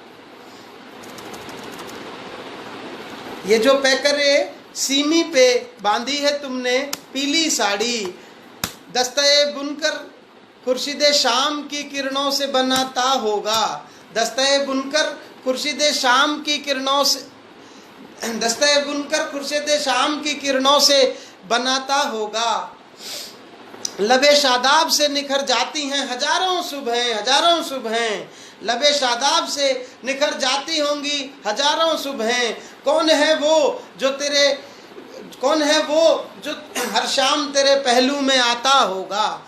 ये जो पैकरे सीमी पे बांधी है तुमने पीली साड़ी, दस्ते बुनकर खुर्शीदे शाम की किरणों से बनाता होगा। दस्ते बुनकर खुर्शीदे शाम की किरणों से, दस्ते बुनकर खुर्शीदे शाम की किरणों से बनाता होगा। लबे शादाब से निखर जाती हैं हजारों सुबहें, हजारों सुबहें। लबे शादाब से निखर जाती होंगी हजारों सुबहें। कौन है वो जो हर शाम तेरे पहलू में आता होगा।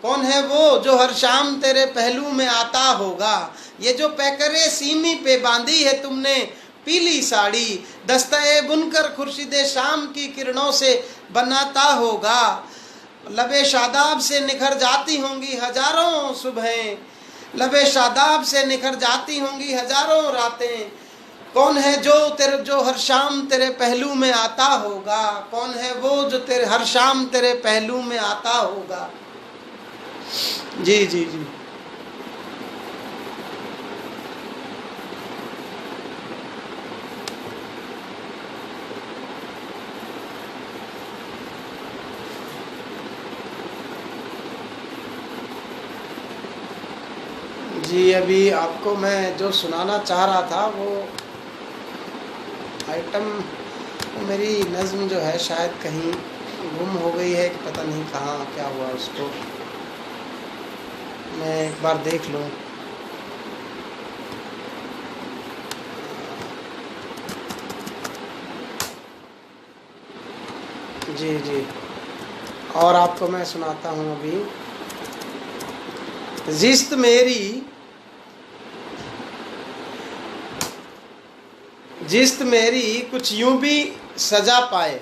कौन है वो जो हर शाम तेरे पहलू में आता होगा। ये जो पैकरे सीमी पे बांधी है तुमने पीली साड़ी, दस्ते बुनकर खुर्शीदे शाम की किरणों से बनाता होगा। लबे शादाब से निखर जाती होंगी हजारों सुबहें, लबे शादाब से निखर जाती होंगी हजारों रातें। कौन है जो हर शाम तेरे पहलू में आता होगा। कौन है वो जो हर शाम तेरे पहलू में आता होगा। जी जी जी जी अभी आपको मैं जो सुनाना चाह रहा था वो आइटम, मेरी नज़्म जो है शायद कहीं गुम हो गई है कि पता नहीं कहाँ क्या हुआ उसको, मैं एक बार देख लूँ। जी जी, और आपको मैं सुनाता हूँ अभी। जिस्त मेरी कुछ यूं भी सजा पाए,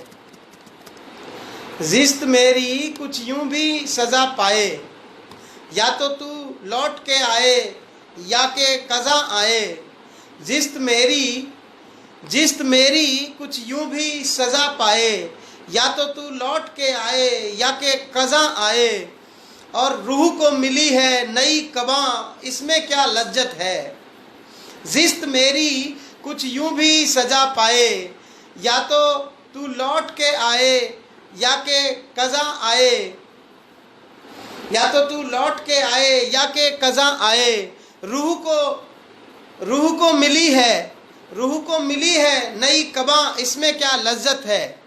जिस्त मेरी कुछ यूं भी सजा पाए, या तो तू लौट के आए या के कज़ा आए। जिस्त मेरी कुछ यूं भी सजा पाए, या तो तू लौट के आए या के कज़ा आए। और रूह को मिली है नई कबां, इसमें क्या लज्जत है। जिस्त मेरी कुछ यूं भी सजा पाए, या तो तू लौट के आए या के कज़ा आए, या तो तू लौट के आए या के कज़ा आए। रूह को मिली है नई कबां, इसमें क्या लज्जत है।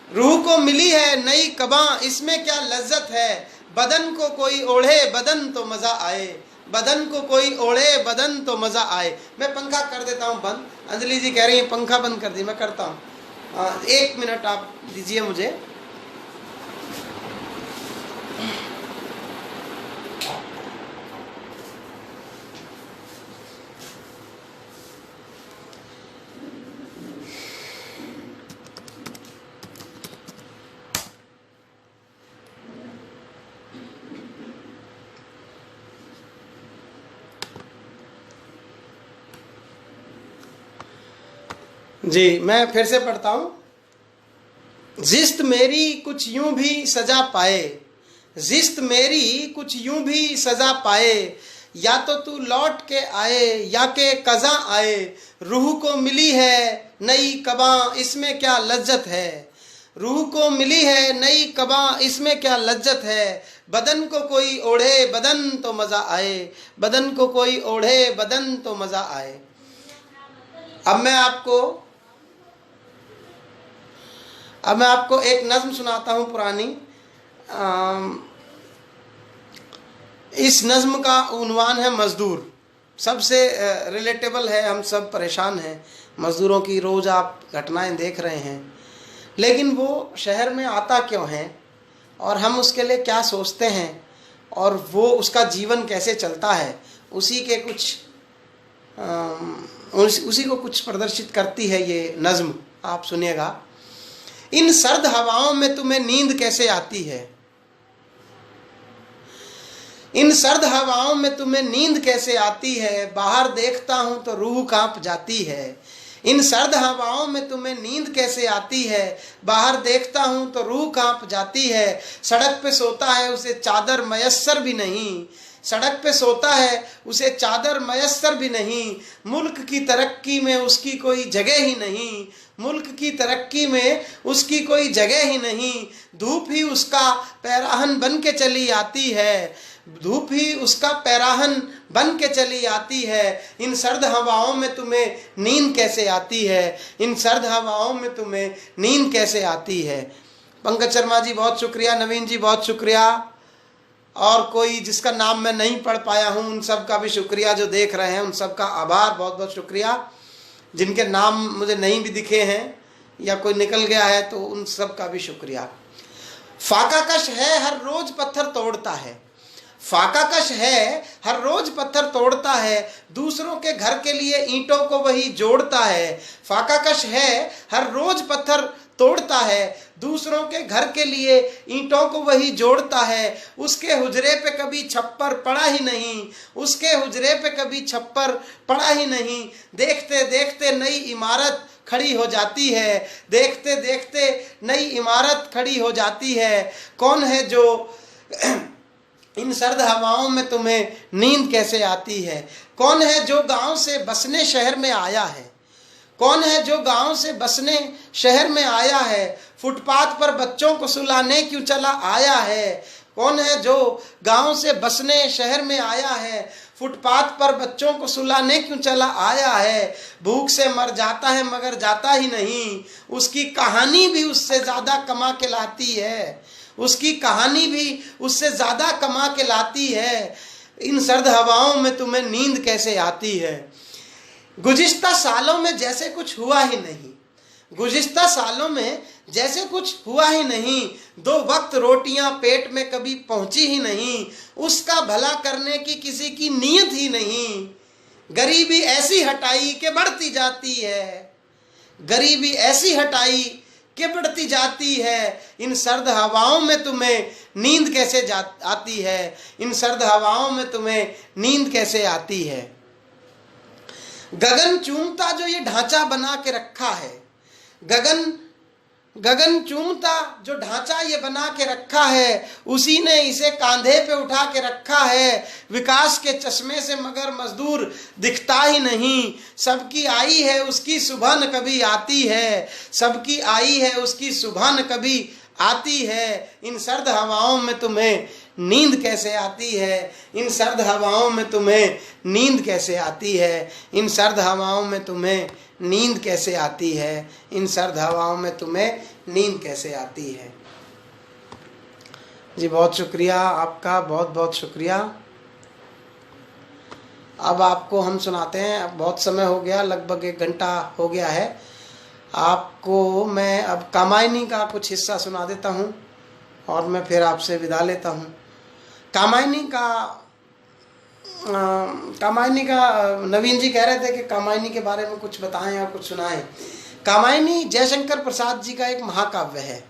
रूह को मिली है नई कबां, इसमें क्या लज्जत है। बदन को कोई ओढ़े बदन तो मज़ा आए, बदन को कोई ओढ़े बदन तो मज़ा आए। मैं पंखा कर देता हूँ बंद, अंजलि जी कह रही है पंखा बंद कर दी, मैं करता हूँ। 1 मिनट आप दीजिए मुझे। जी मैं फिर से पढ़ता हूँ। जिस्त मेरी कुछ यूं भी सजा पाए, जिस्त मेरी कुछ यूं भी सजा पाए, या तो तू लौट के आए या के कज़ा आए। रूह को मिली है नई कबां, इसमें क्या लज्जत है। रूह को मिली है नई कबां, इसमें क्या लज्जत है। बदन को कोई ओढ़े बदन तो मज़ा आए, बदन को कोई ओढ़े बदन तो मज़ा आए। अब मैं आपको एक नज़्म सुनाता हूँ पुरानी। इस नज़्म का उन्वान है मज़दूर। सबसे रिलेटेबल है, हम सब परेशान हैं, मज़दूरों की रोज़ आप घटनाएं देख रहे हैं। लेकिन वो शहर में आता क्यों है और हम उसके लिए क्या सोचते हैं और वो उसका जीवन कैसे चलता है, उसी के कुछ उसी को कुछ प्रदर्शित करती है ये नज़्म। आप सुनिएगा। इन सर्द हवाओं में तुम्हें नींद कैसे आती है, इन सर्द हवाओं में तुम्हें नींद कैसे आती है। बाहर देखता हूं तो रूह कांप जाती है। इन सर्द हवाओं में तुम्हें नींद कैसे आती है, बाहर देखता हूं तो रूह कांप जाती है। सड़क पे सोता है उसे चादर मयस्सर भी नहीं, सड़क पे सोता है उसे चादर मयस्सर भी नहीं। मुल्क की तरक्की में उसकी कोई जगह ही नहीं, मुल्क की तरक्की में उसकी कोई जगह ही नहीं। धूप ही उसका पैराहन बन के चली आती है, धूप ही उसका पैराहन बन के चली आती है। इन सर्द हवाओं में तुम्हें नींद कैसे आती है, इन सर्द हवाओं में तुम्हें नींद कैसे आती है। पंकज शर्मा जी बहुत शुक्रिया, नवीन जी बहुत शुक्रिया, और कोई जिसका नाम मैं नहीं पढ़ पाया हूँ उन सब का भी शुक्रिया, जो देख रहे हैं उन सब का आभार, बहुत बहुत शुक्रिया। जिनके नाम मुझे नहीं भी दिखे हैं या कोई निकल गया है तो उन सब का भी शुक्रिया। फाका कश है हर रोज पत्थर तोड़ता है, फाका कश है हर रोज पत्थर तोड़ता है। दूसरों के घर के लिए ईंटों को वही जोड़ता है। फाका कश है हर रोज पत्थर तोड़ता है, दूसरों के घर के लिए ईंटों को वही जोड़ता है। उसके हुजरे पे कभी छप्पर पड़ा ही नहीं, उसके हुजरे पे कभी छप्पर पड़ा ही नहीं। देखते देखते नई इमारत खड़ी हो जाती है, देखते देखते नई इमारत खड़ी हो जाती है। कौन है जो इन सर्द हवाओं में तुम्हें नींद कैसे आती है। कौन है जो गांव से बसने शहर में आया है, कौन है जो गांव से बसने शहर में आया है। फुटपाथ पर बच्चों को सुलाने क्यों चला आया है। कौन है जो गांव से बसने शहर में आया है, फुटपाथ पर बच्चों को सुलाने क्यों चला आया है, भूख से मर जाता है मगर जाता ही नहीं, उसकी कहानी भी उससे ज्यादा कमा के लाती है, उसकी कहानी भी उससे ज्यादा कमा के लाती है। इन सर्द हवाओं में तुम्हें नींद कैसे आती है। गुज़िश्ता सालों में जैसे कुछ हुआ ही नहीं, गुज़िश्ता सालों में जैसे कुछ हुआ ही नहीं, 2 वक्त रोटियां पेट में कभी पहुंची ही नहीं, उसका भला करने की किसी की नीयत ही नहीं। गरीबी ऐसी हटाई कि बढ़ती जाती है, गरीबी ऐसी हटाई कि बढ़ती जाती है। इन सर्द हवाओं में तुम्हें नींद कैसे आती है, इन सर्द हवाओं में तुम्हें नींद कैसे आती है। गगन चूमता जो ये ढांचा बना के रखा है, गगन चूमता जो ढांचा ये बना के रखा है, उसी ने इसे कांधे पे उठा के रखा है। विकास के चश्मे से मगर मजदूर दिखता ही नहीं, सबकी आई है उसकी सुबह न कभी आती है, सबकी आई है उसकी सुबह न कभी आती है। इन सर्द हवाओं में तुम्हें नींद कैसे आती है, इन सर्द हवाओं में तुम्हें नींद कैसे आती है, इन सर्द हवाओं में तुम्हें नींद कैसे आती है, इन सर्द हवाओं में तुम्हें नींद कैसे आती है। जी बहुत शुक्रिया आपका, बहुत बहुत शुक्रिया। अब आपको हम सुनाते हैं, अब बहुत समय हो गया, लगभग 1 घंटा हो गया है। आपको मैं अब कामायनी का कुछ हिस्सा सुना देता हूँ और मैं फिर आपसे विदा लेता हूँ। कामायनी का नवीन जी कह रहे थे कि कामायनी के बारे में कुछ बताएं और कुछ सुनाएं। कामायनी जयशंकर प्रसाद जी का एक महाकाव्य है।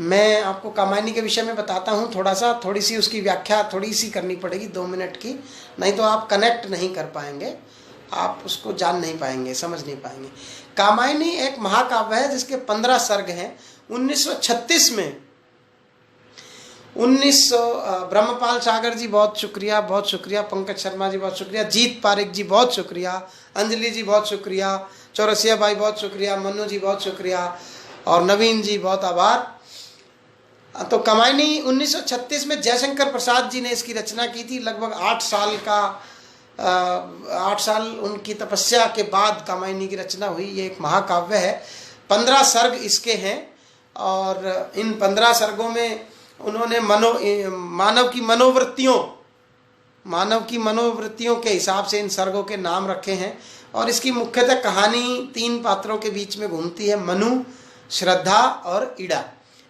मैं आपको कामायनी के विषय में बताता हूँ थोड़ी सी उसकी व्याख्या थोड़ी सी करनी पड़ेगी 2 मिनट की, नहीं तो आप कनेक्ट नहीं कर पाएंगे, आप उसको जान नहीं पाएंगे, समझ नहीं पाएंगे। कामायनी एक महाकाव्य है जिसके 15 सर्ग हैं। 1936 में ब्रह्मपाल सागर जी बहुत शुक्रिया, बहुत शुक्रिया। पंकज शर्मा जी बहुत शुक्रिया, जीत पारिक जी बहुत शुक्रिया, अंजलि जी बहुत शुक्रिया, चौरसिया भाई बहुत शुक्रिया, मनु जी बहुत शुक्रिया और नवीन जी बहुत आभार। तो कामायनी 1936 में जयशंकर प्रसाद जी ने इसकी रचना की थी। लगभग 8 साल उनकी तपस्या के बाद कामायनी की रचना हुई। ये एक महाकाव्य है। 15 सर्ग इसके हैं और इन 15 सर्गों में उन्होंने मानव की मनोवृत्तियों के हिसाब से इन सर्गों के नाम रखे हैं। और इसकी मुख्यतः कहानी 3 पात्रों के बीच में घूमती है, मनु, श्रद्धा और ईड़ा।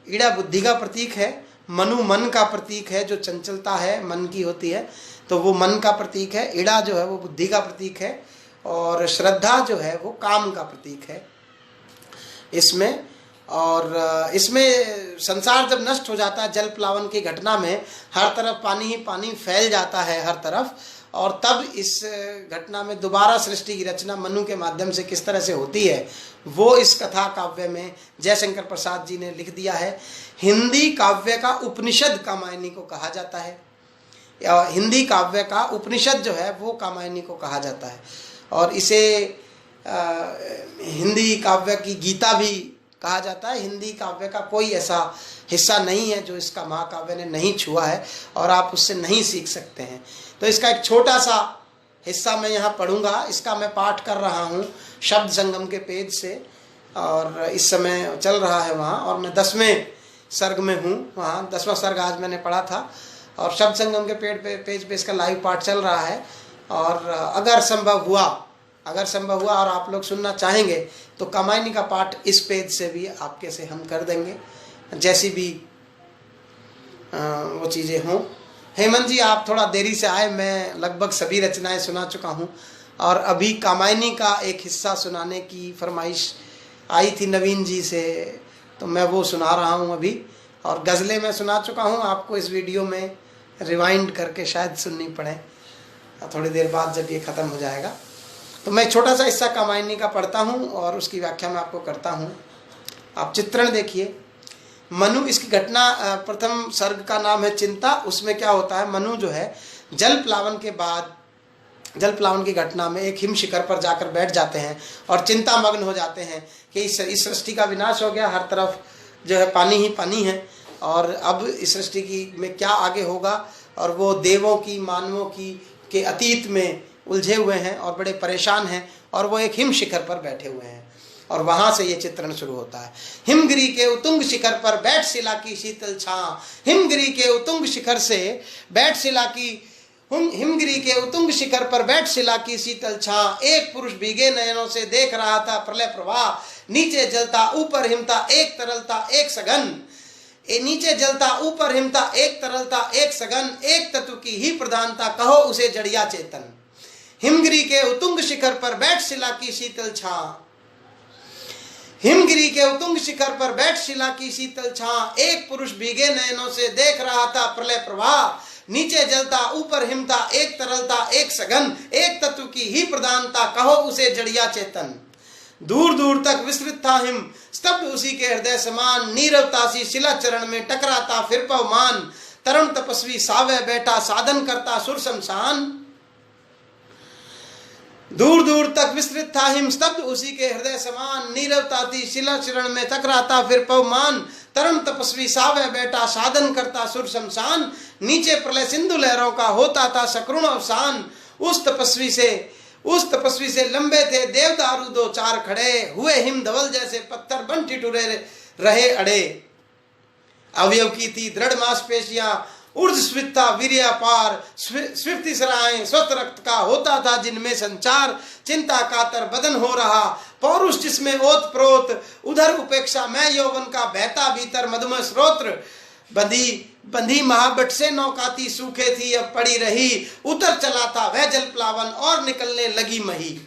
ईड़ा बुद्धि का प्रतीक है, मनु मन का प्रतीक है, जो चंचलता है मन की होती है तो वो मन का प्रतीक है। ईड़ा जो है वो बुद्धि का प्रतीक है और श्रद्धा जो है वो काम का प्रतीक है इसमें। और इसमें संसार जब नष्ट हो जाता है जल प्लावन की घटना में, हर तरफ पानी ही पानी फैल जाता है हर तरफ, और तब इस घटना में दोबारा सृष्टि की रचना मनु के माध्यम से किस तरह से होती है वो इस कथा काव्य में जयशंकर प्रसाद जी ने लिख दिया है। हिंदी काव्य का उपनिषद कामायनी को कहा जाता है, हिंदी काव्य का उपनिषद जो है वो कामायनी को कहा जाता है। और इसे हिंदी काव्य की गीता भी कहा जाता है। हिंदी काव्य का कोई ऐसा हिस्सा नहीं है जो इसका महाकाव्य ने नहीं छुआ है और आप उससे नहीं सीख सकते हैं। तो इसका एक छोटा सा हिस्सा मैं यहाँ पढ़ूंगा। इसका मैं पाठ कर रहा हूँ शब्द संगम के पेज से और इस समय चल रहा है वहाँ, और मैं 10वें सर्ग में हूँ वहाँ। 10वां सर्ग आज मैंने पढ़ा था और शब्द संगम के पेज पे इसका लाइव पाठ चल रहा है। और अगर संभव हुआ और आप लोग सुनना चाहेंगे तो कामायनी का पाठ इस पेज से भी आपके से हम कर देंगे, जैसी भी वो चीज़ें हों। हेमंत जी आप थोड़ा देरी से आए, मैं लगभग सभी रचनाएं सुना चुका हूँ और अभी कामायनी का एक हिस्सा सुनाने की फरमाइश आई थी नवीन जी से, तो मैं वो सुना रहा हूँ अभी। और गज़लें मैं सुना चुका हूँ, आपको इस वीडियो में रिवाइंड करके शायद सुननी पड़े थोड़ी देर बाद जब ये ख़त्म हो जाएगा। तो मैं छोटा सा हिस्सा कामायनी का पढ़ता हूँ और उसकी व्याख्या मैं आपको करता हूँ। आप चित्रण देखिए। मनु, इसकी घटना प्रथम सर्ग का नाम है चिंता। उसमें क्या होता है, मनु जो है जल प्लावन के बाद, जल प्लावन की घटना में एक हिम शिखर पर जाकर बैठ जाते हैं और चिंता मग्न हो जाते हैं कि इस सृष्टि का विनाश हो गया, हर तरफ जो है पानी ही पानी है और अब इस सृष्टि की में क्या आगे होगा। और वो देवों की, मानवों की के अतीत में उलझे हुए हैं और बड़े परेशान हैं, और वो एक हिम शिखर पर बैठे हुए हैं, और वहां से ये चित्रण शुरू होता है। हिमगिरी के उतुंग शिखर पर बैठ शिला की शीतल छां, हिमगिरी के उतुंग शिखर से बैठ शिला की हिमगिरी के उतुंग शिखर पर बैठ शिला की शीतल छां, एक पुरुष भीगे नयनों से देख रहा था प्रलय प्रवाह, नीचे जलता ऊपर हिमता एक तरलता एक सघन, नीचे जलता ऊपर हिमता एक तरलता एक सघन, एक तत्व की ही प्रधानता कहो उसे जड़िया चेतन। हिमगिरी के उतुंग शिखर पर बैठ शिला की शीतल छां, हिमगिरी के उतुंग शिखर पर बैठ शिला की शीतल छां, एक पुरुष भीगे नयनों से देख रहा था प्रलय प्रवाह, नीचे जलता ऊपर हिमता एक तरलता एक सघन, एक तत्व की ही प्रधानता कहो उसे जड़िया चेतन। दूर दूर तक विस्तृत था हिम, स्तब्ध उसी के हृदय समान, नीरवता सी शिला चरण में टकराता फिर पवमान, तरुण तपस्वी सावे बैठा साधन करता सुर शमशान। दूर दूर तक विस्तृत था हिम, स्तब्ध उसी के हृदय समान, नीरवता थी शिला चरण में टकराता फिर पवमान, तरुण तपस्वी सावे बैठा साधन करता सुर शमशान, नीचे प्रलय सिंधु लहरों का होता था सकरुण अवसान। उस तपस्वी से लंबे थे देवदारू दो चार खड़े, हुए हिम धवल जैसे पत्थर बन ठिठुरे रहे अड़े, अवयव की थी दृढ़ मांसपेशियां, ऊर्ज स्विता वीर्य पार, स्विफ्ति सराएं स्वस्थ रक्त का होता था जिनमें संचार, चिंता कातर बदन हो रहा पौरुष जिसमें ओत प्रोत, उधर उपेक्षा मैं यौवन का बहता भीतर मधुमय स्रोत्र, बंधी महाबट से नौकाती सूखे थी अब पड़ी रही, उतर चला था वह जल प्लावन और निकलने लगी मही,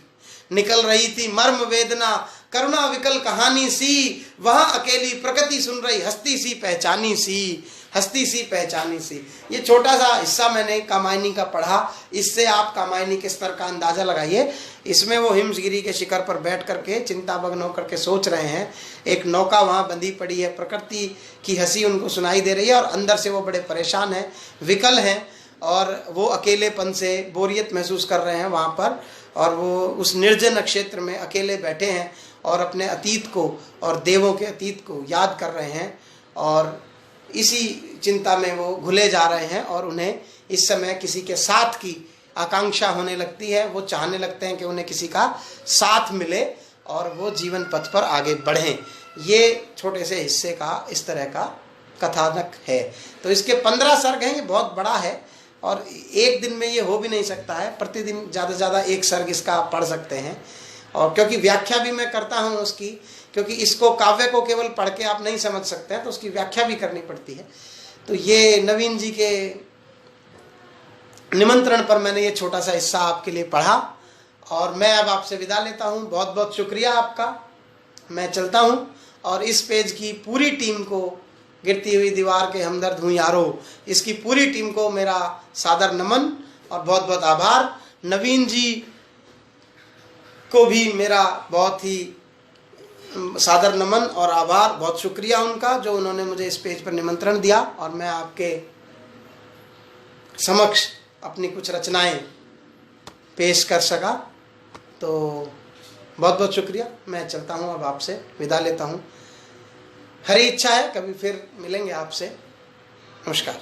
निकल रही थी मर्म वेदना करुणा विकल कहानी सी, वहां अकेली प्रकृति सुन रही हस्ती सी पहचानी सी। ये छोटा सा हिस्सा मैंने कामायनी का पढ़ा, इससे आप कामायनी के स्तर का अंदाजा लगाइए। इसमें वो हिमगिरी के शिखर पर बैठ करके चिंतामग्न होकर के सोच रहे हैं, एक नौका वहां बंधी पड़ी है, प्रकृति की हंसी उनको सुनाई दे रही है, और अंदर से वो बड़े परेशान हैं, विकल हैं, और वो अकेलेपन से बोरियत महसूस कर रहे हैं वहाँ पर, और वो उस निर्जन क्षेत्र में अकेले बैठे हैं और अपने अतीत को और देवों के अतीत को याद कर रहे हैं, और इसी चिंता में वो घुले जा रहे हैं, और उन्हें इस समय किसी के साथ की आकांक्षा होने लगती है, वो चाहने लगते हैं कि उन्हें किसी का साथ मिले और वो जीवन पथ पर आगे बढ़ें। ये छोटे से हिस्से का इस तरह का कथानक है। तो इसके 15 सर्ग हैं, ये बहुत बड़ा है, और एक दिन में ये हो भी नहीं सकता है, प्रतिदिन ज़्यादा से ज़्यादा एक सर्ग इसका आप पढ़ सकते हैं, और क्योंकि व्याख्या भी मैं करता हूँ उसकी, क्योंकि इसको काव्य को केवल पढ़ के आप नहीं समझ सकते हैं, तो उसकी व्याख्या भी करनी पड़ती है। तो ये नवीन जी के निमंत्रण पर मैंने ये छोटा सा हिस्सा आपके लिए पढ़ा, और मैं अब आपसे विदा लेता हूँ। बहुत बहुत शुक्रिया आपका, मैं चलता हूँ, और इस पेज की पूरी टीम को, गिरती हुई दीवार के हमदर्द हूँ यारो, इसकी पूरी टीम को मेरा सादर नमन और बहुत बहुत आभार। नवीन जी को भी मेरा बहुत ही सादर नमन और आभार, बहुत शुक्रिया उनका जो उन्होंने मुझे इस पेज पर निमंत्रण दिया और मैं आपके समक्ष अपनी कुछ रचनाएं पेश कर सका। तो बहुत बहुत शुक्रिया, मैं चलता हूँ, अब आपसे विदा लेता हूँ। हरी इच्छा है कभी फिर मिलेंगे आपसे। नमस्कार।